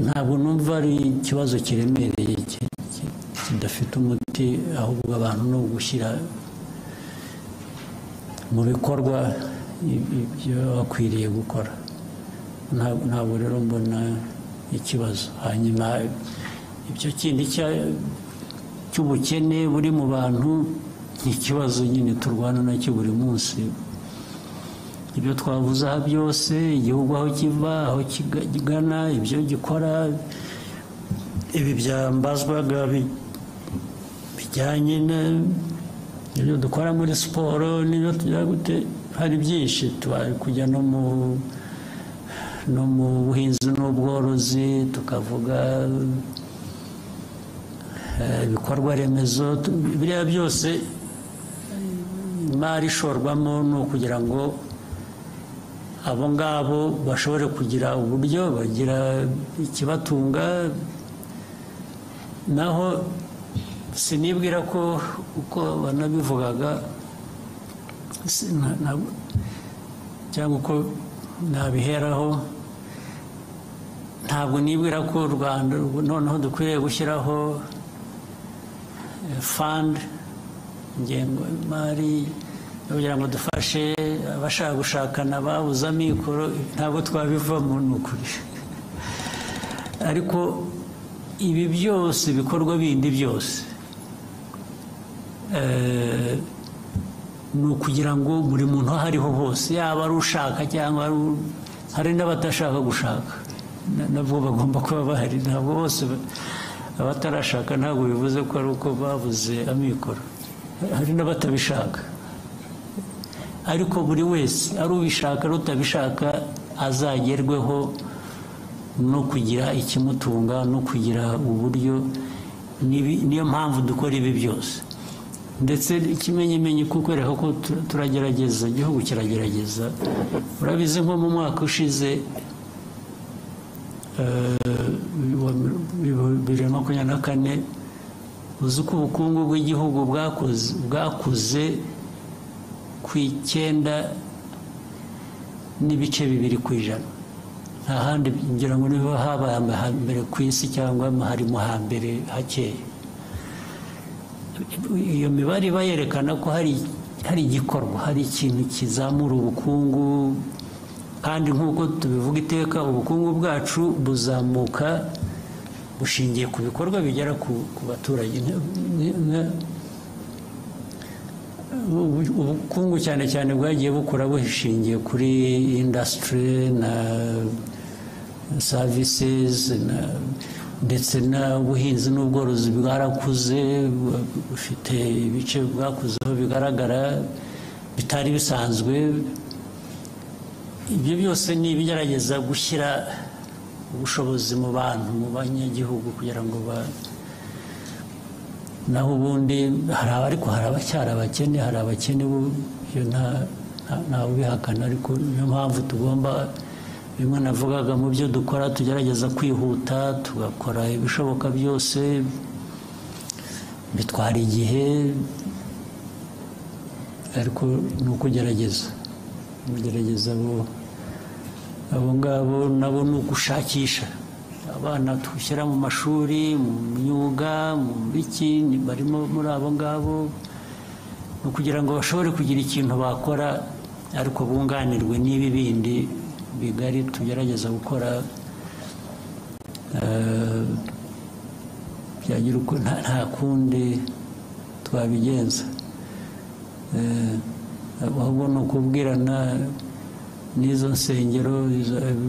Ntabwo numva ari ikibazo kiremereye kidafite umuti, ahubwo abantu no gushyira mu bikorwa ibyo bakwiriye gukora. Ntabwo rero mbona ikibazo. Hanyuma ibyo kindi cy'ubukene buri mu bantu ni ikibazo nyine turwana nacyo buri munsi. Ibyo twavuze aha byose, igihugu aho kiva, aho kigana, ibyo gikora, ibi byambazwaga bijyanye n'ibyo dukora muri siporo, n'ibyo tugira gute, hari byinshi. Tubari kujya no mu buhinzi n'ubworozi, tukavuga ibikorwa remezo, biriya byose imari ishorwamo ni ukugira ngo abo ngabo bashobore kugira uburyo bagira ikibatunga. Naho sinibwira ko uko banabivugaga cyangwa uko nabiheraho, ntabwo nibwira ko u Rwanda noneho dukwiriye gushyiraho fund, ingengo y'imari kugira ngo dufashe abashaka gushakana babuze amikoro. Ntabwo twabivamo, ni ukuri. Ariko ibi byose, ibikorwa bindi byose, ni ukugira ngo buri muntu aho ariho hose, yaba ari ushaka cyangwa hari n'abatashaka gushaka, nabwo bagomba kuba bahari. Ntabwo bose abatarashaka, ntabwo bivuze ko ari uko babuze amikoro, hari n'abatabishaka. Ariko buri wese, ari ubishaka ari utabishaka, azagerweho no kugira ikimutunga, no kugira uburyo. Niyo mpamvu dukora ibi byose. Ndetse ikimenyimenyi kukwereka ko turagerageza, igihugu kiragerageza. Urabizi nko mu mwaka ushize 2024, uzi ko ubukungu bw'igihugu bwakuze ku 9.2%. Nta handi ngira ngo niho habaye mbere ku isi, cyangwa harimo hambere hakeye. Iyo mibare iba yerekana ko hari igikorwa, hari ikintu kizamura ubukungu. Kandi nk'uko tubivuga iteka, ubukungu bwacu buzamuka bushingiye ku bikorwa bigera ku baturage. Ubukungu cyane cyane bwagiye bukura bushingiye kuri industry na services, ndetse n'ubuhinzi n'ubworozi bwarakuze, bufite ibice bwakuzeho bigaragara bitari bisanzwe. Ibyo byose ni ibigerageza gushyira ubushobozi mu bantu, mu banyagihugu, kugira ngo naho ubundi hari abacyari abakene, hari abakene, ntawe ubihakana. Ariko niyo mpamvu tugomba, bimwe navugaga, mu byo dukora tugerageza kwihuta, tugakora ibishoboka byose. Bitwara igihe, ariko ni ukugerageza. Abo ngabo nabo ni ugushakisha abana dushyira mu mashuri, mu myuga, mu biki, barimo muri abo ngabo, ni ukugira ngo bashobore kugira ikintu bakora, ariko bunganirwe n'ibi bindi bigari tugerageza gukora. Byagira uko nta kundi twabigenza. Ahubwo ni ukubwirana n'izo nsengero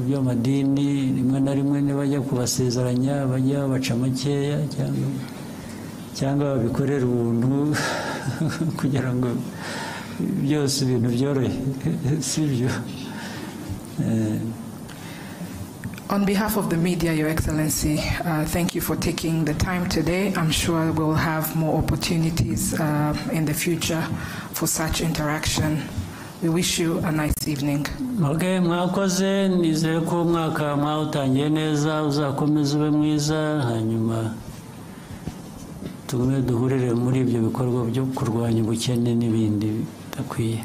by'amadini, rimwe na rimwe ntibajya kubasezeranya, bajya baca makeya, cyangwa babikorera ubuntu kugira ngo byose ibintu byorohe, si byo? On behalf of the media, Your Excellency, thank you for taking the time today. I'm sure we'll have more opportunities in the future for such interaction We wish you a nice evening. Okay, mwakoze nizere ko umwaka mwawutangiye neza uzakomeza ube mwiza hanyuma tugume duhurire muri ibyo bikorwa byo kurwanya ubukene n'ibindi bidakwiye.